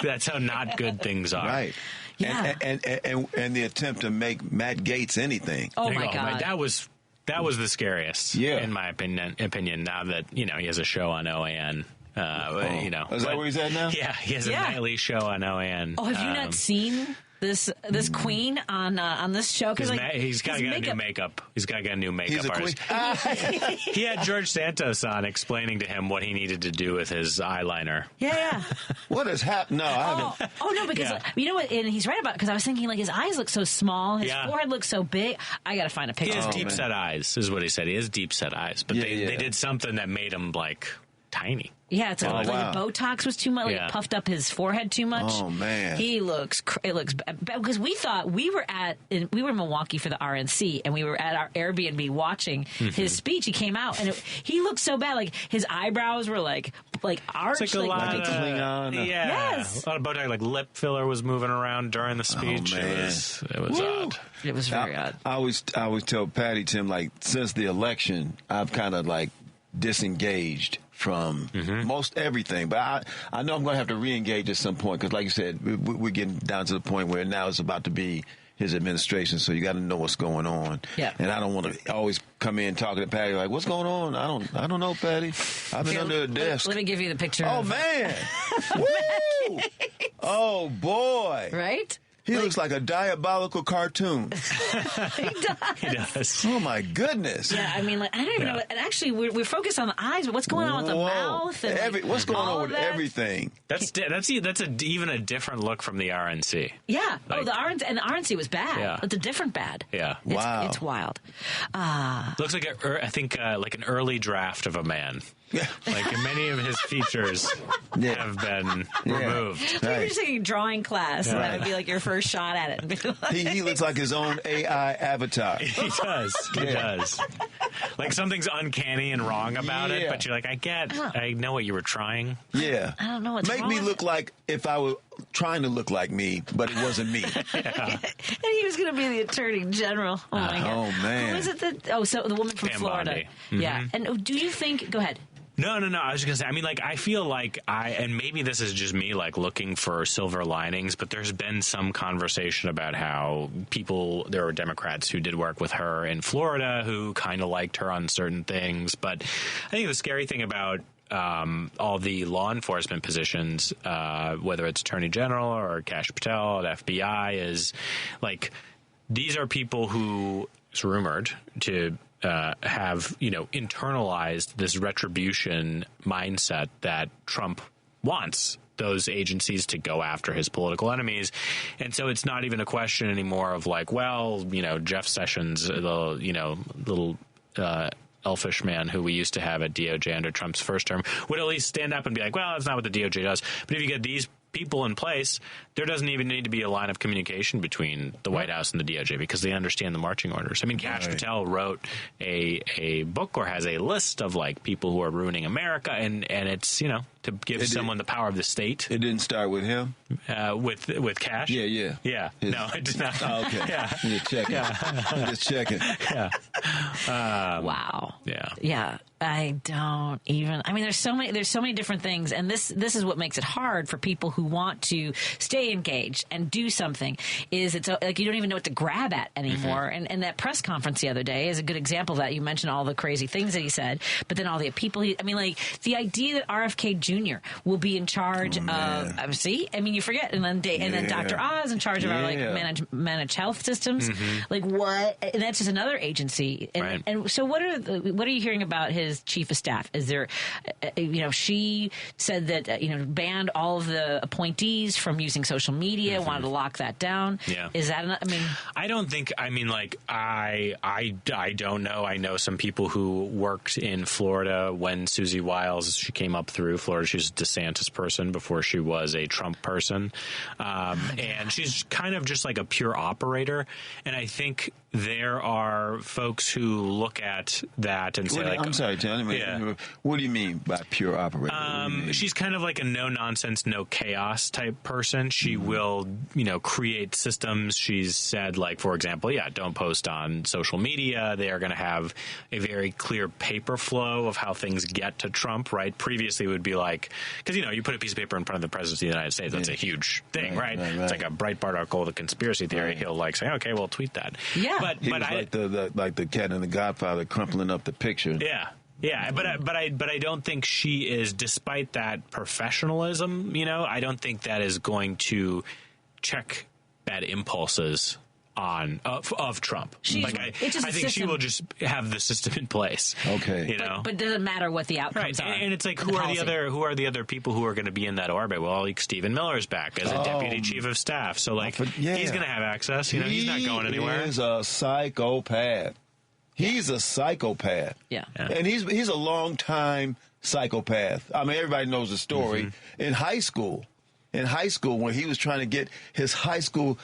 That's how not good things are. Right. Yeah. And the attempt to make Matt Gaetz anything. Oh my God. That was the scariest, in my opinion. Now that he has a show on OAN, Is that where he's at now? Yeah, he has a nightly show on OAN. Oh, have you not seen this queen on this show? Because he's got to get a new makeup. He's got to get a new makeup artist. He had George Santos on explaining to him what he needed to do with his eyeliner. Yeah. What has happened? No, I haven't. Oh no, because you know what? And he's right about because I was thinking his eyes look so small, his forehead looks so big. I got to find a picture. He has deep set eyes, is what he said. He has deep set eyes, but they did something that made him tiny. Yeah, it's the Botox was too much. It puffed up his forehead too much. Oh man, it looks because we thought we were in Milwaukee for the RNC and we were at our Airbnb watching his speech. He came out and he looked so bad. His eyebrows were arched. It's a lot of Klingon. Yes, a lot of Botox. Lip filler was moving around during the speech. Oh, man. It was odd. It was very odd. I always tell Patty, Tim, since the election, I've kind of disengaged from most everything. But I know I'm going to have to re-engage at some point because, like you said, we're getting down to the point where now it's about to be his administration, so you got to know what's going on. Yeah. And I don't want to always come in talking to Patty like, "What's going on?" I don't know, Patty. I've been under a desk. Let me give you the picture. Oh man! Woo! Oh boy! Right? He looks like a diabolical cartoon. He does. Oh my goodness! Yeah, I mean, like, I don't even know. And actually, we're focused on the eyes, but what's going on with the mouth? And what's going on with everything? That's even a different look from the RNC. Yeah. Like, the RNC was bad. Yeah. It's a different bad. Yeah. Wow. It's wild. Looks like I think like an early draft of a man. Yeah. Like many of his features have been removed. If you're just taking a drawing class, that would be like your first shot at it. He looks like his own AI avatar. He does. He does. Like something's uncanny and wrong about it, but you're like, I know what you were trying. Yeah. I don't know what's Make wrong me with look like if I were trying to look like me, but it wasn't me. And he was going to be the attorney general. Oh, my God. Oh, man. Who was it so the woman from Pam Florida. Bondi. Yeah. And do you think, go ahead. No. I was just going to say, I mean, like, I feel like and maybe this is just me, like, looking for silver linings, but there's been some conversation about how there were Democrats who did work with her in Florida who kind of liked her on certain things. But I think the scary thing about all the law enforcement positions, whether it's Attorney General or Kash Patel at FBI, is, like, these are people who, it's rumored, to have, internalized this retribution mindset that Trump wants those agencies to go after his political enemies. And so it's not even a question anymore of like, well, Jeff Sessions, the little elfish man who we used to have at DOJ under Trump's first term, would at least stand up and be like, well, that's not what the DOJ does. But if you get these people in place, there doesn't even need to be a line of communication between the White House and the DOJ because they understand the marching orders. I mean, Kash Patel wrote a book or has a list of like people who are ruining America, and it's to give someone the power of the state. It didn't start with him? With Kash? Yeah. No, it did not. Oh, okay. Yeah. Just checking. Just checking. Yeah. Wow. Yeah. Yeah. I don't even. I mean, there's so many different things, and this is what makes it hard for people who want to stay engaged and do something. Is it's like you don't even know what to grab at anymore. Mm-hmm. And that press conference the other day is a good example of that. You mentioned all the crazy things that he said, but then all the people. Like the idea that RFK Jr. will be in charge of. See, I mean, you forget, and then Dr. Oz in charge of our managed health systems. Mm-hmm. Like what? And that's just another agency. And so what are you hearing about his chief of staff? Is there, she said that, banned all of the appointees from using social media, wanted to lock that down. Yeah. Is that, I don't think, I don't know. I know some people who worked in Florida when Susie Wiles, she came up through Florida. She was a DeSantis person before she was a Trump person. And she's kind of just like a pure operator. And I think there are folks who look at that and say, I'm sorry, John. What do you mean by pure operator? She's kind of like a no nonsense, no chaos type person. She will, create systems. She's said, like, for example, don't post on social media. They are going to have a very clear paper flow of how things get to Trump, right? Previously it would be like, because, you put a piece of paper in front of the president of the United States. That's a huge thing, right? It's like a Breitbart article with a conspiracy theory. Right. He'll like say, okay, well, tweet that. Yeah. But like the cat in The Godfather crumpling up the picture. Yeah, but I don't think she is, despite that professionalism, I don't think that is going to check bad impulses of Trump. I think she will just have the system in place. Okay. But it doesn't matter what the outcomes are. And it's like, who are the other people who are going to be in that orbit? Well, like Stephen Miller's back as a deputy chief of staff. So like he's going to have access. He's not going anywhere. He's a psychopath. He's a psychopath. Yeah. And he's a long time psychopath. I mean, everybody knows the story. Mm-hmm. In high school, when he was trying to get his high school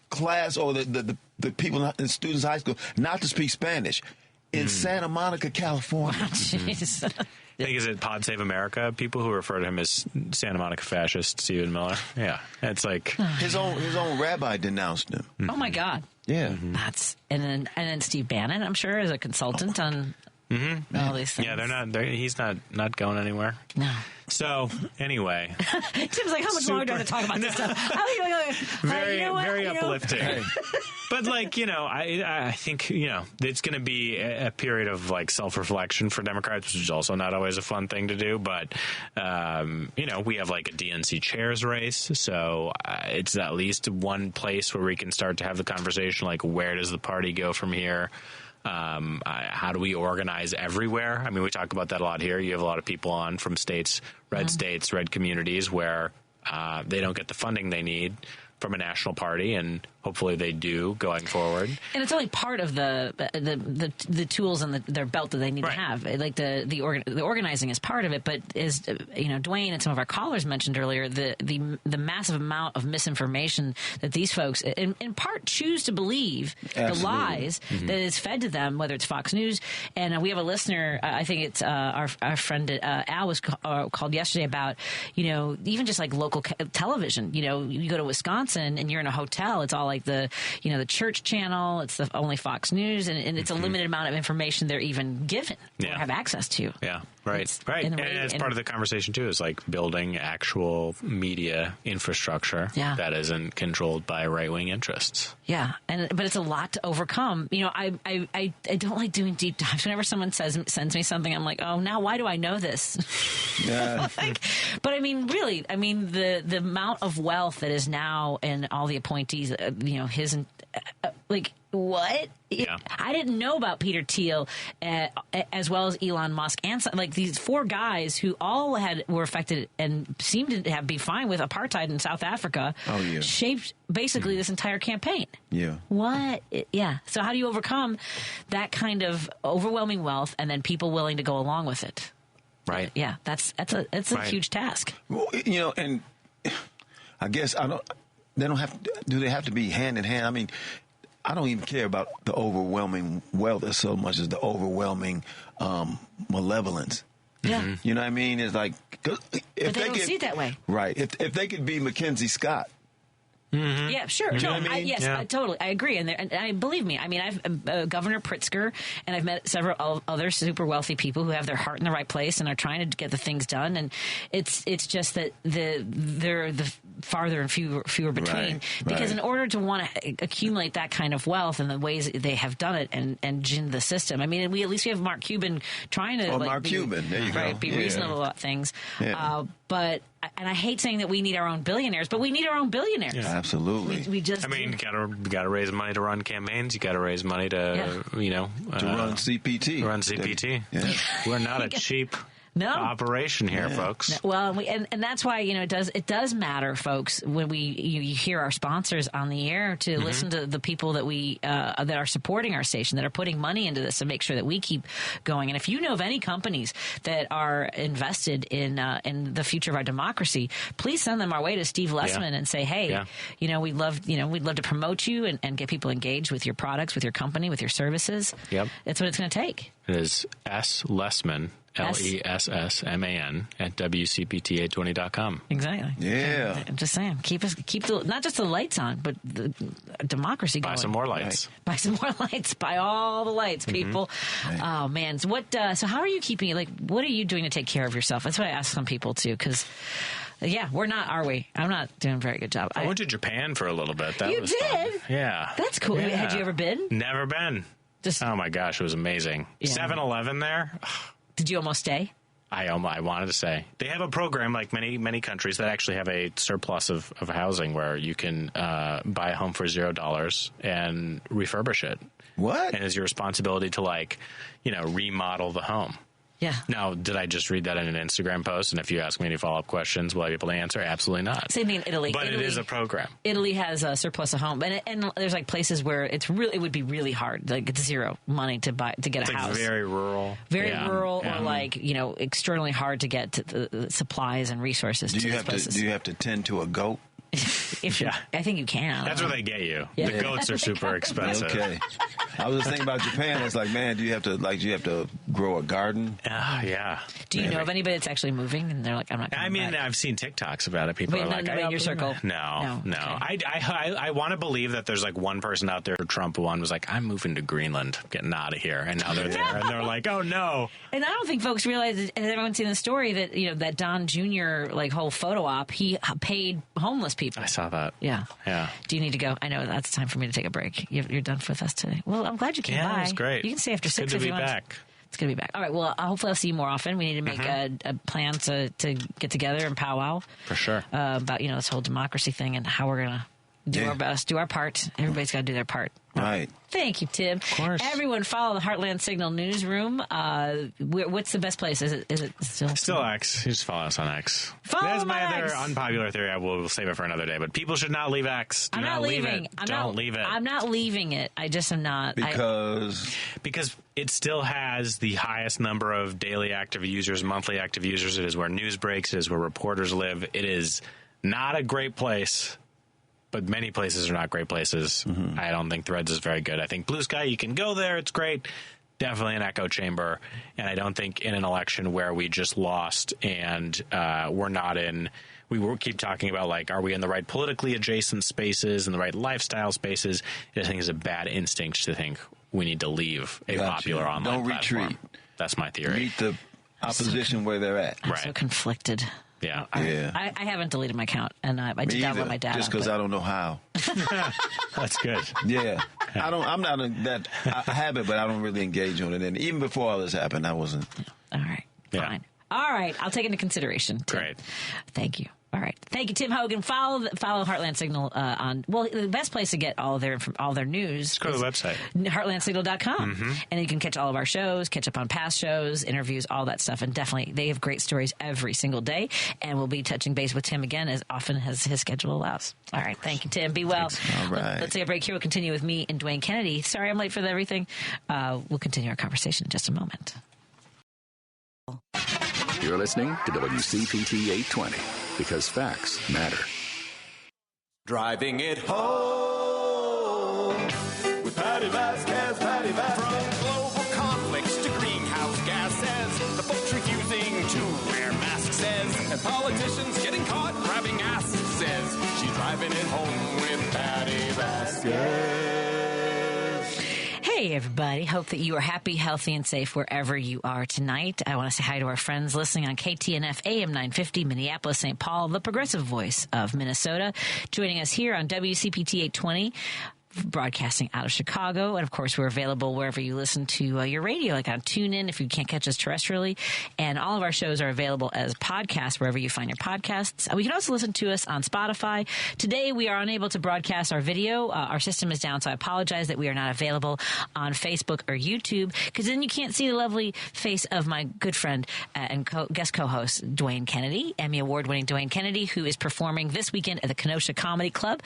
class or the people in students' high school not to speak Spanish in Santa Monica, California. Jeez. I think is it Pod Save America? People who refer to him as Santa Monica fascist Stephen Miller. Yeah, it's like his own rabbi denounced him. Oh my God. Yeah, that's and then Steve Bannon, I'm sure, is a consultant on Mm-hmm. All these things. Yeah, he's not going anywhere. No. So anyway, Tim's like, how much longer do I have to talk about this stuff? Very uplifting. But I think it's going to be a period of self-reflection for Democrats, which is also not always a fun thing to do. But we have a DNC chairs race, so it's at least one place where we can start to have the conversation. Where does the party go from here? How do we organize everywhere? I mean, we talk about that a lot here. You have a lot of people on from states, red communities where they don't get the funding they need from a national party, and hopefully they do going forward. And it's only part of the tools in their belt that they need to have. The organizing is part of it, but as Dwayne and some of our callers mentioned earlier, the massive amount of misinformation that these folks in part choose to believe, the lies that is fed to them, whether it's Fox News. And we have a listener, I think it's our friend Al was called yesterday about, even just local television. You go to Wisconsin and you're in a hotel, it's all the church channel, it's the only Fox News, and it's a limited amount of information they're even given or have access to. Yeah, right. And it's part of the conversation too, is building actual media infrastructure that isn't controlled by right-wing interests. Yeah, but it's a lot to overcome. I don't like doing deep dives. Whenever someone sends me something, I'm like, oh, now why do I know this? Yeah. But I mean, really, the amount of wealth that is now in all the appointees, what? Yeah. I didn't know about Peter Thiel as well as Elon Musk and these four guys who all were affected and seemed to be fine with apartheid in South Africa. Oh, yeah. Shaped basically this entire campaign. Yeah. What? Yeah. So how do you overcome that kind of overwhelming wealth and then people willing to go along with it? Right. Yeah. That's a huge task. Well, and I guess they don't have. Do they have to be hand in hand? I mean, I don't even care about the overwhelming wealth as so much as the overwhelming malevolence. Yeah. You know what I mean? It's but they don't see it that way. Right. If they could be Mackenzie Scott. Mm-hmm. Yeah, sure. You know what I mean? Totally. I agree. And I believe me. I mean, I've Governor Pritzker, and I've met several other super wealthy people who have their heart in the right place and are trying to get the things done. And it's just that they're the farther and fewer between. Because in order to want to accumulate that kind of wealth and the ways they have done it and gin the system, I mean, we have Mark Cuban trying to Cuban. There you go. Be reasonable about things. Yeah. And I hate saying that we need our own billionaires, but we need our own billionaires. Yeah. Absolutely. We just. I mean, you got to raise money to run campaigns. You got to raise money to run CPT. Run CPT. Yeah. We're not a cheap. Operation here, folks. No, well, and that's why it does matter, folks, when you hear our sponsors on the air to listen to the people that that are supporting our station, that are putting money into this, and make sure that we keep going. And if you know of any companies that are invested in the future of our democracy, please send them our way to Steve Lessman and say, hey, we'd love to promote you and get people engaged with your products, with your company, with your services. Yep, that's what it's going to take. It is S. Lessman. LESSMAN at WCPT820.com. Exactly. Yeah. I'm just saying, keep not just the lights on, but the democracy going. Buy some more lights. Right. Buy some more lights. Buy all the lights, people. Right. Oh man. So so how are you keeping it? What are you doing to take care of yourself? That's what I ask some people too, because. Yeah, we're not, are we? I'm not doing a very good job. I went to Japan for a little bit. That was did? Fun. Yeah. That's cool. Yeah. Had you ever been? Never been. Oh my gosh, it was amazing. 7-Eleven there. Did you almost stay? I wanted to say. They have a program like many countries that actually have a surplus of housing where you can buy a home for $0 and refurbish it. What? And it's your responsibility to remodel the home. Yeah. Now, did I just read that in an Instagram post? And if you ask me any follow-up questions, will I be able to answer? Absolutely not. Same thing in Italy. But it is a program. Italy has a surplus of home, and there's places where it would be really hard. It's zero money to get a house. Very rural. Very rural, or extremely hard to get to the supplies and resources. Do you have to tend to a goat? I think you can. That's where they get you. Yeah. The goats are super expensive. Okay. I was just thinking about Japan. It's like, man, do you have to grow a garden? Yeah. Do you know of anybody that's actually moving? And they're like, I'm not coming back. I've seen TikToks about it. People are like, in your circle? No. Okay. I want to believe that there's like one person out there, Trump one, was like, I'm moving to Greenland, getting out of here. And now they're there. And they're like, oh, no. And I don't think folks realize, has everyone seen the story that, that Don Jr. whole photo op, he paid homeless people. I saw that. Yeah. Yeah. Do you need to go? I know that's time for me to take a break. You're done with us today. Well, I'm glad you came by. Yeah, it was great. You can stay after 6 Good if to you be want. back. It's going to be back. All right. Well, hopefully I'll see you more often. We need to make a plan to get together and powwow. For sure. About, this whole democracy thing and how we're going to do our best, do our part. Everybody's got to do their part. Right. Thank you, Tim. Of course. Everyone follow the Heartland Signal newsroom. What's the best place? Is it still X? You just follow us on X. Follow That's my my other X. unpopular theory. I will save it for another day. But people should not leave X. Do I'm not leave leaving. it. Don't leave it. I'm not leaving it. I just am not. Because it still has the highest number of daily active users, monthly active users. It is where news breaks. It is where reporters live. It is not a great place. But many places are not great places. Mm-hmm. I don't think Threads is very good. I think Blue Sky, you can go there. It's great. Definitely an echo chamber. And I don't think in an election where we just lost and we're not in, we will keep talking about, like, are we in the right politically adjacent spaces and the right lifestyle spaces? I think it's a bad instinct to think we need to leave a popular online platform. Retreat. That's my theory. Meet the opposition where they're at. I'm so conflicted. Yeah. I haven't deleted my account, and I did download my data. Just because I don't know how. That's good. Yeah. I'm not that. I have it, but I don't really engage on it. And even before all this happened, I wasn't. All right. Fine. All right. I'll take into consideration, Tim. Great. Thank you. All right. Thank you, Tim Hogan. Follow Heartland Signal on, the best place to get all their news. Just go to the website. Heartlandsignal.com. Mm-hmm. And you can catch all of our shows, catch up on past shows, interviews, all that stuff. And definitely, they have great stories every single day. And we'll be touching base with Tim again as often as his schedule allows. All right. Thank you, Tim. Be well. Thanks. All right. Let's take a break here. We'll continue with me and Dwayne Kennedy. Sorry I'm late for everything. We'll continue our conversation in just a moment. You're listening to WCPT 820 because facts matter. Driving it home with Patti Vasquez, Patti Vasquez. From global conflicts to greenhouse gases, the folks refusing to wear masks says, and politicians getting caught grabbing asses says, she's driving it home with Patti Vasquez. Hey, everybody. Hope that you are happy, healthy, and safe wherever you are tonight. I want to say hi to our friends listening on KTNF AM 950, Minneapolis, St. Paul, the progressive voice of Minnesota. Joining us here on WCPT 820, broadcasting out of Chicago. And, of course, we're available wherever you listen to your radio, like on TuneIn if you can't catch us terrestrially. And all of our shows are available as podcasts wherever you find your podcasts. We can also listen to us on Spotify. Today, we are unable to broadcast our video. Our system is down, so I apologize that we are not available on Facebook or YouTube, because then you can't see the lovely face of my good friend and guest co-host, Dwayne Kennedy, Emmy Award-winning Dwayne Kennedy, who is performing this weekend at the Kenosha Comedy Club.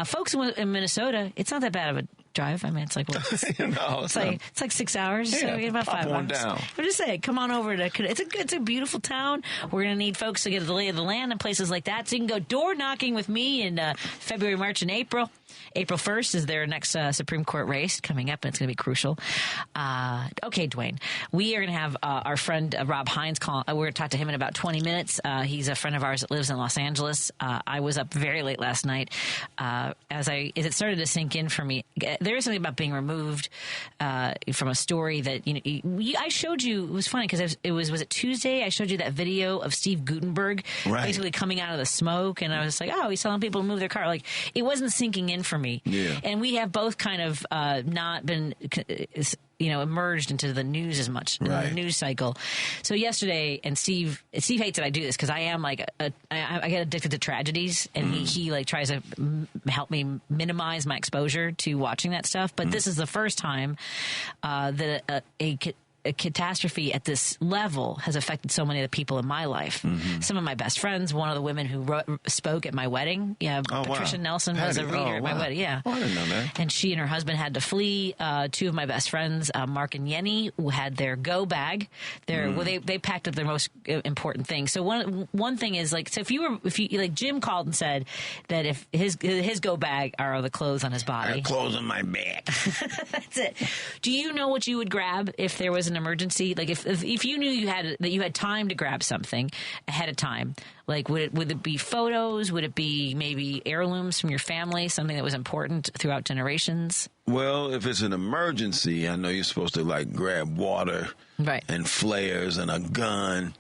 Folks in Minnesota, it's not that bad of a drive. I mean, it's like it's like 6 hours. Yeah, so we get about 5 on hours. down. I'm just saying, come on over to. It's a beautiful town. We're gonna need folks to get the lay of the land and places like that. So you can go door knocking with me in February, March, and April. April 1st is their next Supreme Court race coming up, and it's going to be crucial. Okay, Dwayne, we are going to have our friend Rob Hines call. We're going to talk to him in about 20 minutes. He's a friend of ours that lives in Los Angeles. I was up very late last night. As it started to sink in for me, there is something about being removed from a story that I showed you. It was funny because was it Tuesday? I showed you that video of Steve Guttenberg basically coming out of the smoke, and I was like, oh, he's telling people to move their car. Like, it wasn't sinking in for me. Yeah. And we have both kind of not been emerged into the news as much, the news cycle. So yesterday, and Steve hates that I do this because I am like I get addicted to tragedies, and he like tries to help me minimize my exposure to watching that stuff. But this is the first time that a catastrophe at this level has affected so many of the people in my life. Some of my best friends, one of the women who spoke at my wedding, Patricia Nelson was a reader at my wedding. Yeah. Oh, I didn't know that. And she and her husband had to flee. Two of my best friends, Mark and Yenny, who had their go bag. They packed up their most important things. So one thing is like, so if you like, Jim called and said that if his go bag are the clothes on his body. Clothes on my back. That's it. Do you know what you would grab if there was an emergency? Like if you knew you had time to grab something ahead of time, like would it be photos? Would it be maybe heirlooms from your family, something that was important throughout generations? Well, if it's an emergency, I know you're supposed to like grab water, right, and flares and a gun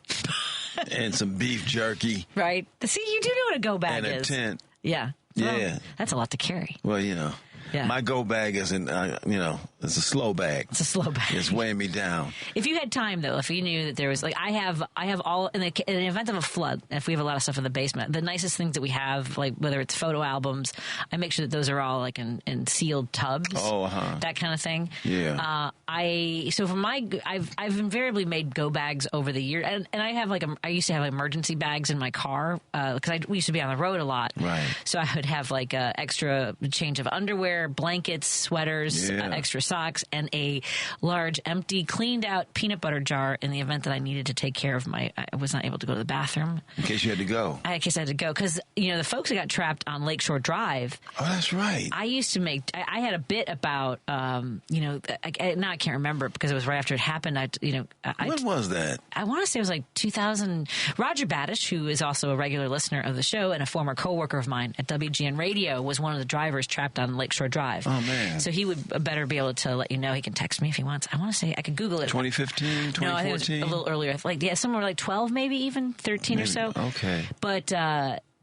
and some beef jerky. Right. See, you do know what a go bag is. And a tent. Yeah. Yeah. Well, that's a lot to carry. Well, my go bag isn't, it's a slow bag. It's a slow bag. It's weighing me down. If you had time, though, if you knew that there was, like, I have all, in the event of a flood, if we have a lot of stuff in the basement, the nicest things that we have, like, whether it's photo albums, I make sure that those are all, like, in sealed tubs. Oh, that kind of thing. Yeah. I've invariably made go bags over the years, and I have, like, I used to have emergency bags in my car, because we used to be on the road a lot. Right. So I would have, like, a extra change of underwear, blankets, sweaters, extra socks, and a large, empty, cleaned out peanut butter jar in the event that I needed to take care of I was not able to go to the bathroom. In case you had to go. In case I had to go. Because, the folks that got trapped on Lakeshore Drive. Oh, that's right. I used to I had a bit about, now I can't remember because it was right after it happened. When was that? I want to say it was like 2000. Roger Badish, who is also a regular listener of the show and a former coworker of mine at WGN Radio, was one of the drivers trapped on Lakeshore Drive. Oh, man. So he would better be able to let you know. He can text me if he wants. I want to say I could Google it. 2015, 2014? No, I think it was a little earlier. Somewhere like 12, maybe even 13 or so. Okay. But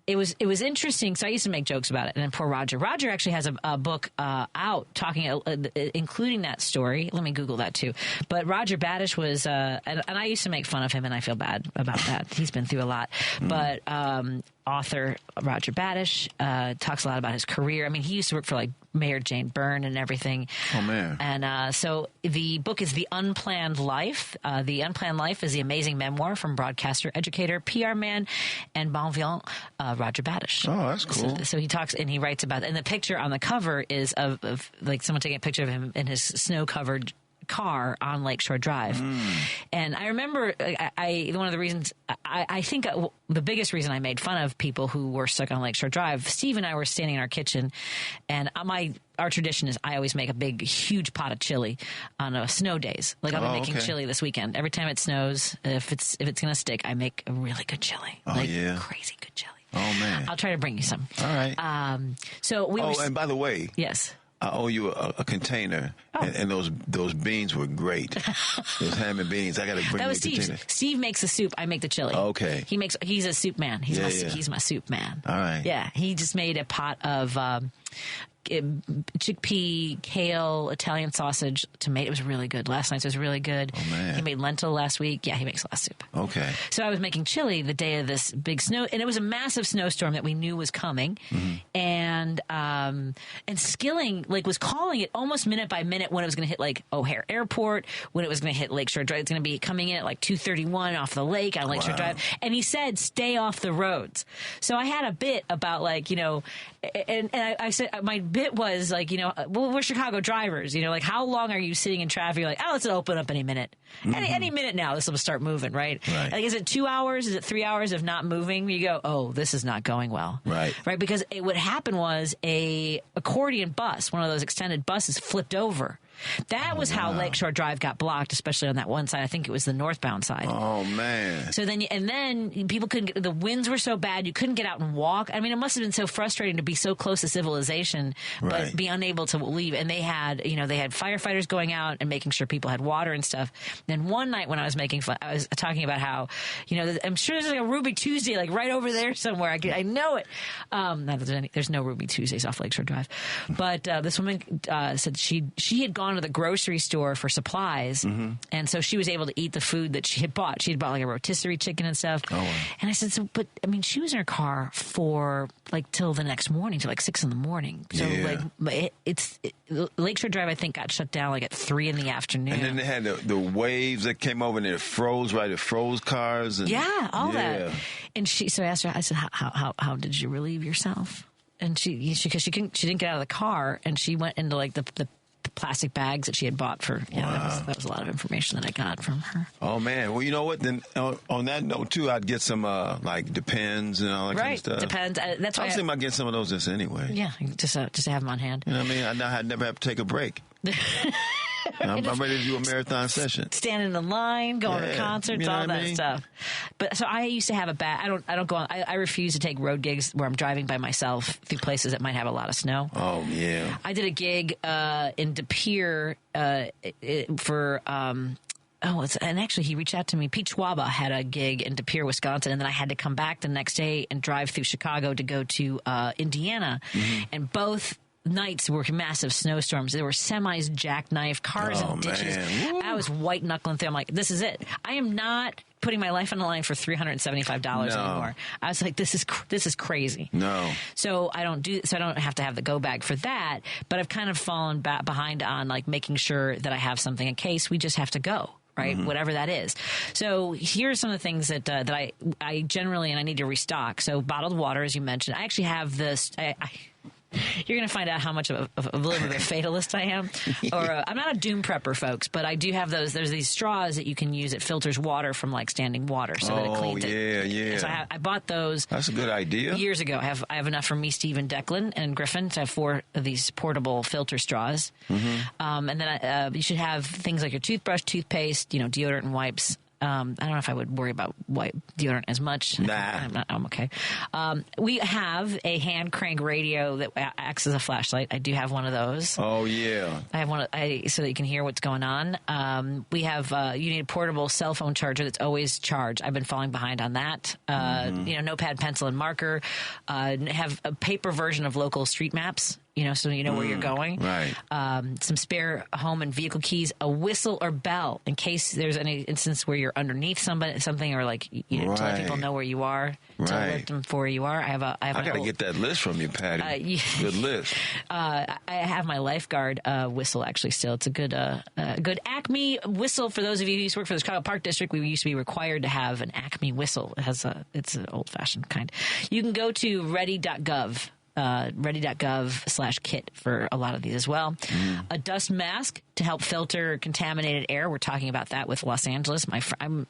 it was interesting. So I used to make jokes about it. And then poor Roger. Roger actually has a book out talking, including that story. Let me Google that too. But Roger Badish was, and I used to make fun of him, and I feel bad about that. He's been through a lot. But author Roger Badish talks a lot about his career. I mean, he used to work for like Mayor Jane Byrne and everything. Oh, man. And so the book is The Unplanned Life. The Unplanned Life is the amazing memoir from broadcaster, educator, PR man, and bon vivant Roger Badish. Oh, that's cool. So he talks and he writes about it. And the picture on the cover is of like someone taking a picture of him in his snow-covered car on Lakeshore Drive. And I remember one of the reasons I think the biggest reason I made fun of people who were stuck on Lakeshore Drive, Steve and I were standing in our kitchen, and our tradition is I always make a big, huge pot of chili on snow days. Like I'll be making chili this weekend. Every time it snows, if it's going to stick, I make a really good chili. Oh, yeah. Crazy good chili. Oh, man. I'll try to bring you some. All right. And by the way. Yes. I owe you a container, and those beans were great. Those ham and beans. I got to bring you a container. Steve makes the soup. I make the chili. Okay. He's a soup man. He's my soup man. All right. Yeah. He just made a pot of chickpea, kale, Italian sausage, tomato. It was really good. Last night's was really good. Oh, man. He made lentil last week. Yeah, he makes a lot of soup. Okay. So I was making chili the day of this big snow, and it was a massive snowstorm that we knew was coming. And Skilling was calling it almost minute by minute when it was going to hit like O'Hare Airport, when it was going to hit Lakeshore Drive. It's going to be coming in at like 2:31 off the lake on Lakeshore Drive. And he said, stay off the roads. So I had a bit about and I said, my bit was we're Chicago drivers, how long are you sitting in traffic? You're like, let's open up any minute. Any minute now, this will start moving, right? Like, is it 2 hours? Is it 3 hours of not moving? You go, oh, this is not going well. Right. Because what happened was a accordion bus, one of those extended buses, flipped over. That was how Lakeshore Drive got blocked, especially on that one side. I think it was the northbound side. Oh, man. So then people couldn't the winds were so bad, you couldn't get out and walk. I mean, it must have been so frustrating to be so close to civilization, but be unable to leave. And they had firefighters going out and making sure people had water and stuff. Then one night when I was making fun, I was talking about how, I'm sure there's like a Ruby Tuesday, like right over there somewhere. I know it. There's no Ruby Tuesdays off Lakeshore Drive. But this woman said she had gone gone to the grocery store for supplies, and so she was able to eat the food that she had bought. She had bought like a rotisserie chicken and stuff. Oh, wow. And I said, so, but I mean, she was in her car for like till the next morning, till like 6 a.m. So like Lakeshore Drive, I think, got shut down like at 3 p.m. And then they had the waves that came over and it froze, right? It froze cars. And, all that. And so I asked her, I said, how did you relieve yourself? And she didn't get out of the car, and she went into like the plastic bags that she had bought for. That was a lot of information that I got from her. Oh man, well, you know what? Then on that note too, I'd get some like Depends and all that kind of stuff. Depends. That's why I was thinking about getting some of those just anyway. Yeah, just to have them on hand. You know what I mean? I'd never have to take a break. I'm ready to do a marathon session. Standing in line, going to concerts, all that stuff. But so I used to have a bad. I don't go on. I refuse to take road gigs where I'm driving by myself through places that might have a lot of snow. Oh yeah. I did a gig in De Pere for. And actually, he reached out to me. Pete Schwaba had a gig in De Pere, Wisconsin, and then I had to come back the next day and drive through Chicago to go to Indiana, and both nights were massive snowstorms. There were semis jackknifed, cars in ditches. I was white knuckling through. I'm like, this is it. I am not putting my life on the line for $375 anymore. I was like, this is crazy. No. So I don't have to have the go bag for that. But I've kind of fallen behind on like making sure that I have something in case we just have to go. Right, whatever that is. So here's some of the things that I generally, and I need to restock. So bottled water, as you mentioned. I actually have this. You're going to find out how much of a little bit of a fatalist I am. Or I'm not a doom prepper, folks, but I do have those. There's these straws that you can use. It filters water from like standing water, so that it cleans it. Yeah. So I bought those. That's a good idea. Years ago, I have enough for me, Steve, and Declan and Griffin to have 4 of these portable filter straws. And then you should have things like your toothbrush, toothpaste, deodorant and wipes. I don't know if I would worry about deodorant as much. Nah. I'm okay. We have a hand crank radio that acts as a flashlight. I do have one of those. Oh, yeah. I have one so that you can hear what's going on. We have, you need a portable cell phone charger that's always charged. I've been falling behind on that. Notepad, pencil, and marker. Have a paper version of local street maps. So you know where you're going. Right. Some spare home and vehicle keys, a whistle or bell in case there's any instance where you're underneath something, or like to let people know where you are, to alert them for where you are. I got to get that list from you, Patty. Good list. I have my lifeguard whistle actually still. It's a good Acme whistle. For those of you who used to work for the Chicago Park District, we used to be required to have an Acme whistle. It's an old fashioned kind. You can go to ready.gov. ready.gov/kit for a lot of these as well. A dust mask to help filter contaminated air. We're talking about that with Los Angeles.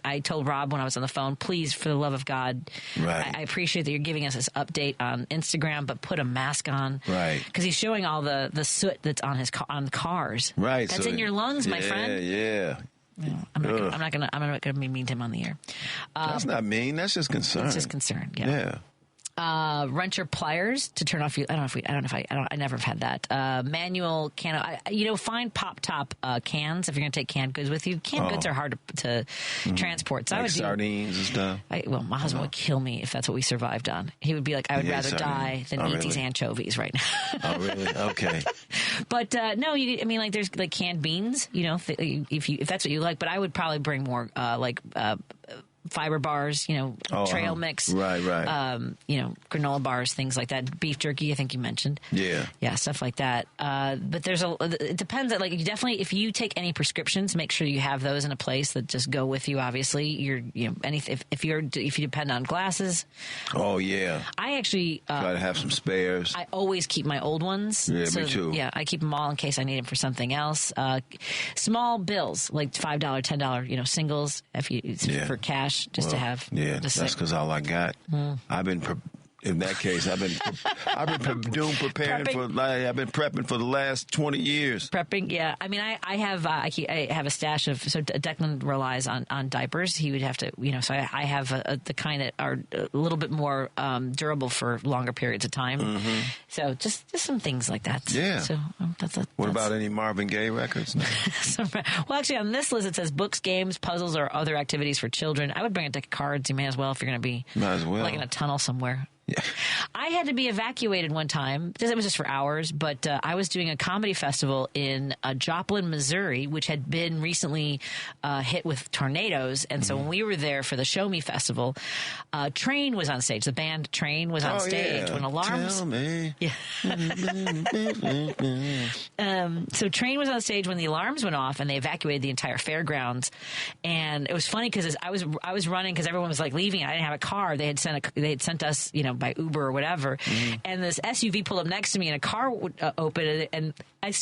I told Rob when I was on the phone, please, for the love of God, I appreciate that you're giving us this update on Instagram, but put a mask on. Right. Because he's showing all the soot that's on on cars. Right. That's in your lungs, my friend. Yeah. I'm not gonna be mean to him on the air. That's not mean. That's just concern. It's just concern. Yeah. Wrencher pliers to turn off. I never have had that. Manual can. Find pop top cans if you're going to take canned goods with you. Canned goods are hard to transport. So like I would sardines and stuff. My husband would kill me if that's what we survived on. He would be like, I would rather die than eat these anchovies right now. Oh, really? Okay. But no, there's like canned beans. If that's what you like. But I would probably bring more fiber bars, trail mix. Right. Granola bars, things like that. Beef jerky, I think you mentioned. Yeah. Yeah, stuff like that. But it depends. You definitely, if you take any prescriptions, make sure you have those in a place that just go with you. Obviously, if you depend on glasses. Oh yeah. I actually try to have some spares. I always keep my old ones. Yeah, me too. Yeah, I keep them all in case I need them for something else. Small bills, like $5, $10, singles, for cash. Just to have. Yeah, that's because all I got. I've been. In that case, I've been preparing I've been prepping for the last 20 years. Prepping, yeah. I have a stash of. So Declan relies on diapers. He would have to, So I have the kind that are a little bit more durable for longer periods of time. So just some things like that. Yeah. So what about any Marvin Gaye records? No. Well, actually, on this list it says books, games, puzzles, or other activities for children. I would bring a deck of cards. You may as well if you're going to be like in a tunnel somewhere. I had to be evacuated one time. It was just for hours, but I was doing a comedy festival in Joplin, Missouri, which had been recently hit with tornadoes. And so when we were there for the Show Me Festival, Train was on stage. The band Train was on stage when alarms. Tell me. Yeah. So Train was on stage when the alarms went off, and they evacuated the entire fairgrounds. And it was funny because I was running because everyone was like leaving. I didn't have a car. They had sent us, by Uber or whatever. And this SUV pulled up next to me, and a car opened, and I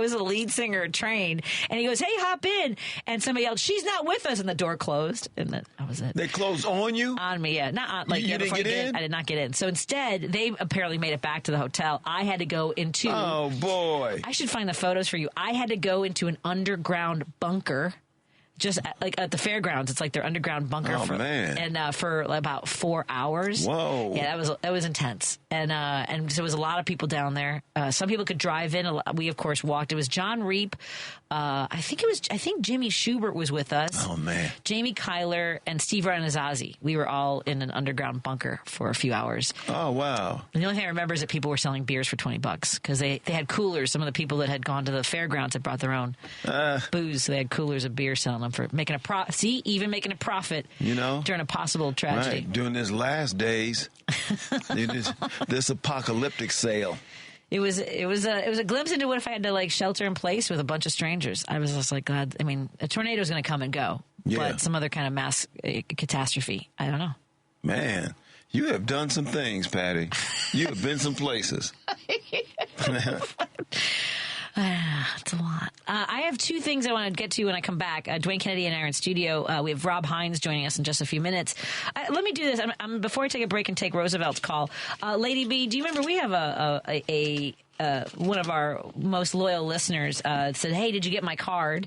was a lead singer at Train, and he goes, "Hey, hop in!" And somebody yelled, "She's not with us!" And the door closed, and that was it. They closed on you? On me, yeah. Not on, like you didn't get in? I did not get in. So instead, they apparently made it back to the hotel. I had to go into. Oh boy! I should find the photos for you. I had to go into an underground bunker. Just like at the fairgrounds, it's like their underground bunker for about 4 hours. Whoa! Yeah, that was intense, and so there was a lot of people down there. Some people could drive in. We of course walked. It was John Reap. I think Jimmy Schubert was with us. Oh man! Jamie Kyler and Steve Ranazazi. We were all in an underground bunker for a few hours. Oh wow! And the only thing I remember is that people were selling beers for $20 because they had coolers. Some of the people that had gone to the fairgrounds had brought their own booze. So they had coolers of beer selling them for making a profit. See, even making a profit, during a possible tragedy. Right. During this last days, this apocalyptic sale. It was a glimpse into what if I had to like shelter in place with a bunch of strangers. I was just like, God, I mean, a tornado is going to come and go, but some other kind of mass catastrophe. I don't know. Man, you have done some things, Patty. You have been some places. It's a lot. I have two things I want to get to when I come back. Dwayne Kennedy and I are in studio. We have Rob Hines joining us in just a few minutes. Let me do this. Before I take a break and take Roosevelt's call, Lady B, do you remember we have one of our most loyal listeners said, "Hey, did you get my card?"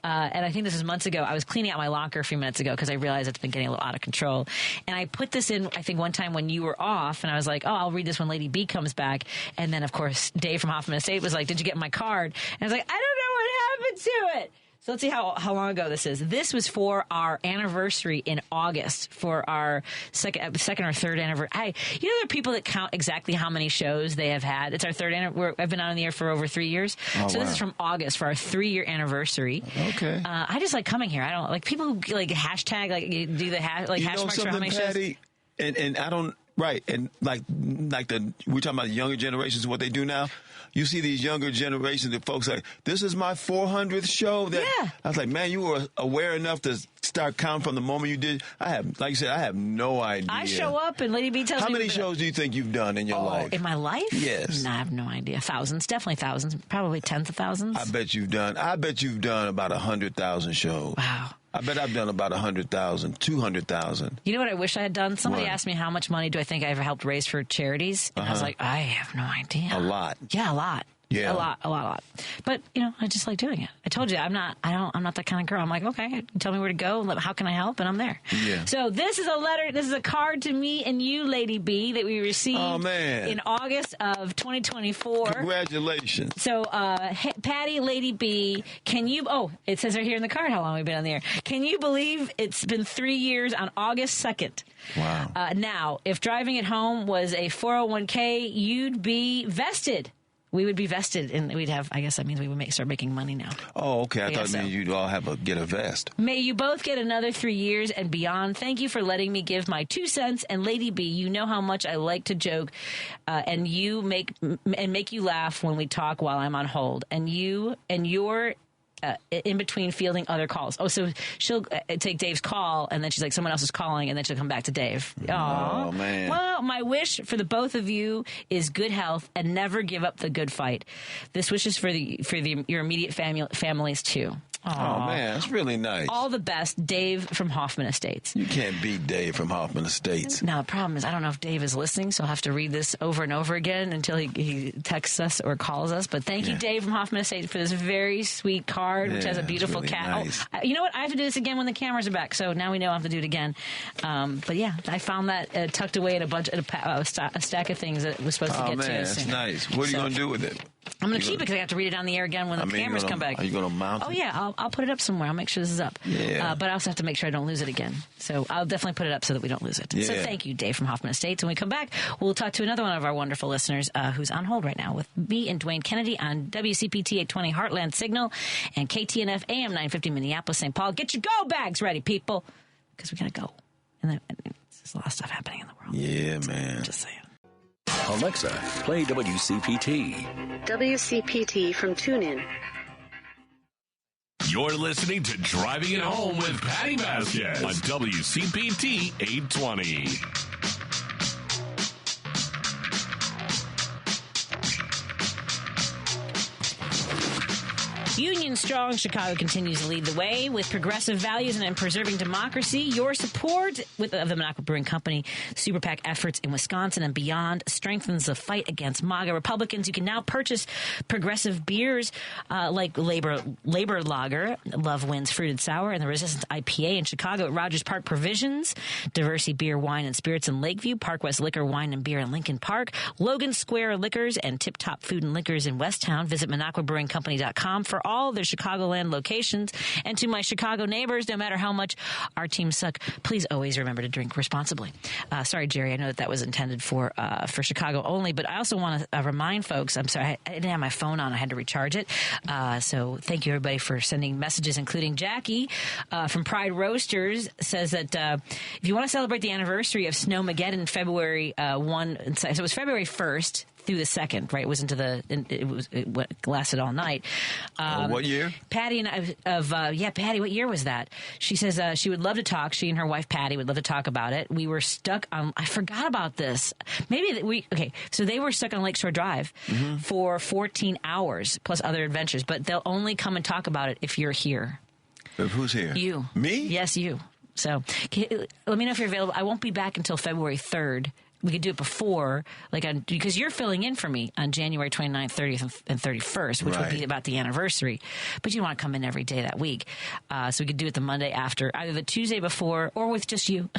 And I think this was months ago. I was cleaning out my locker a few minutes ago because I realized it's been getting a little out of control. And I put this in, I think, one time when you were off, and I was like, "Oh, I'll read this when Lady B comes back." And then, of course, Dave from Hoffman Estate was like, "Did you get my card?" And I was like, "I don't know what happened to it." So let's see how long ago this is. This was for our anniversary in August, for our second or third anniversary. There are people that count exactly how many shows they have had. It's our third anniversary. I've been on the air for over 3 years. So this is from August for our 3-year anniversary. Okay. I just like coming here. I don't like people who like hashtag, like do the hash marks for how many Patty, shows. And I don't, right. And like we're talking about the younger generations, what they do now. You see these younger generations, the folks like, this is my 400th show. I was like, man, you were aware enough to start counting from the moment you did. Like you said, I have no idea. I show up and Lady B tells me. How many shows do you think you've done in your life? In my life? Yes. No, I have no idea. Thousands, definitely thousands, probably tens of thousands. I bet you've done about 100,000 shows. Wow. I bet I've done about 100,000, 200,000. You know what I wish I had done? Somebody asked me how much money do I think I've helped raise for charities, and I was like, I have no idea. A lot. Yeah, a lot. Yeah. A lot. But, I just like doing it. I told you, I'm not that kind of girl. I'm like, okay, tell me where to go. How can I help? And I'm there. Yeah. So this is a letter. This is a card to me and you, Lady B, that we received in August of 2024. Congratulations. So, Patty, Lady B, it says right here in the card how long we've been on the air. Can you believe it's been 3 years on August 2nd? Wow. Now, if driving at home was a 401k, you'd be vested. We would be vested, and we'd have. I guess that means we would start making money now. Oh, okay. I thought maybe you'd all get a vest. May you both get another 3 years and beyond. Thank you for letting me give my 2 cents. And Lady B, you know how much I like to joke, and make you laugh when we talk while I'm on hold. And you're in between fielding other calls. Oh, so she'll take Dave's call, and then she's like, someone else is calling, and then she'll come back to Dave. Aww. Oh, man. Well, my wish for the both of you is good health and never give up the good fight. This wish is for your immediate families, too. Aww. Oh, man, that's really nice. All the best, Dave from Hoffman Estates. You can't beat Dave from Hoffman Estates. Now, the problem is I don't know if Dave is listening, so I'll have to read this over and over again until he texts us or calls us. But thank you, Dave from Hoffman Estates, for this very sweet card, which has a beautiful really cat. Nice. Oh, you know what? I have to do this again when the cameras are back, so now we know I have to do it again. But yeah, I found that tucked away in a stack of things that was supposed to get to. Oh, man, that's nice. What are you going to do with it? I'm going to keep it because I have to read it on the air again when the cameras come back. Are you going to mount it? Oh, yeah. I'll put it up somewhere. I'll make sure this is up. Yeah. But I also have to make sure I don't lose it again. So I'll definitely put it up so that we don't lose it. Yeah. So thank you, Dave from Hoffman Estates. When we come back, we'll talk to another one of our wonderful listeners who's on hold right now with me and Dwayne Kennedy on WCPT 820 Heartland Signal and KTNF AM 950 Minneapolis, St. Paul. Get your go bags ready, people, because we got to go. And there's a lot of stuff happening in the world. Yeah, man. Just saying. Alexa, play WCPT. WCPT from TuneIn. You're listening to Driving It Home with Patti Vasquez on WCPT 820. Union Strong Chicago continues to lead the way with progressive values and in preserving democracy. Your support of the Minocqua Brewing Company Super PAC efforts in Wisconsin and beyond strengthens the fight against MAGA Republicans. You can now purchase progressive beers like Labor Lager, Love Wins Fruited Sour, and the Resistance IPA in Chicago at Rogers Park Provisions, Diversity Beer, Wine, and Spirits in Lakeview, Park West Liquor, Wine, and Beer in Lincoln Park, Logan Square Liquors, and Tip Top Food and Liquors in Westtown. Visit MinocquaBrewingCompany.com for all their Chicagoland locations. And to my Chicago neighbors, no matter how much our teams suck, please always remember to drink responsibly. Sorry, Jerry, I know that was intended for Chicago only, but I also want to remind folks, I'm sorry, I didn't have my phone on. I had to recharge it. So thank you, everybody, for sending messages, including Jackie from Pride Roasters says that if you want to celebrate the anniversary of Snowmageddon, February 1, so it was February 1st, through the 2nd, right? It was it lasted all night. What year? Patty and I, Patty, what year was that? She says she would love to talk. She and her wife, Patty, would love to talk about it. We were stuck on, I forgot about this. So they were stuck on Lakeshore Drive for 14 hours plus other adventures, but they'll only come and talk about it if you're here. Who's here? You. Me? Yes, you. So let me know if you're available. I won't be back until February 3rd. We could do it before, because you're filling in for me on January 29th, 30th, and 31st, which would be about the anniversary. But you want to come in every day that week. So we could do it the Monday after, either the Tuesday before or with just you.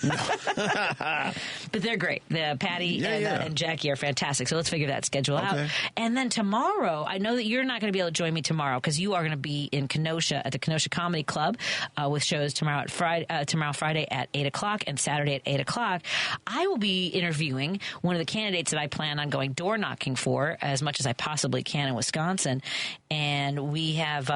But they're great. Patty and Jackie are fantastic. So let's figure that schedule out. And then tomorrow, I know that you're not going to be able to join me tomorrow because you are going to be in Kenosha at the Kenosha Comedy Club with shows tomorrow Friday at 8 o'clock and Saturday at 8 o'clock. I will be interviewing one of the candidates that I plan on going door knocking for as much as I possibly can in Wisconsin. And we have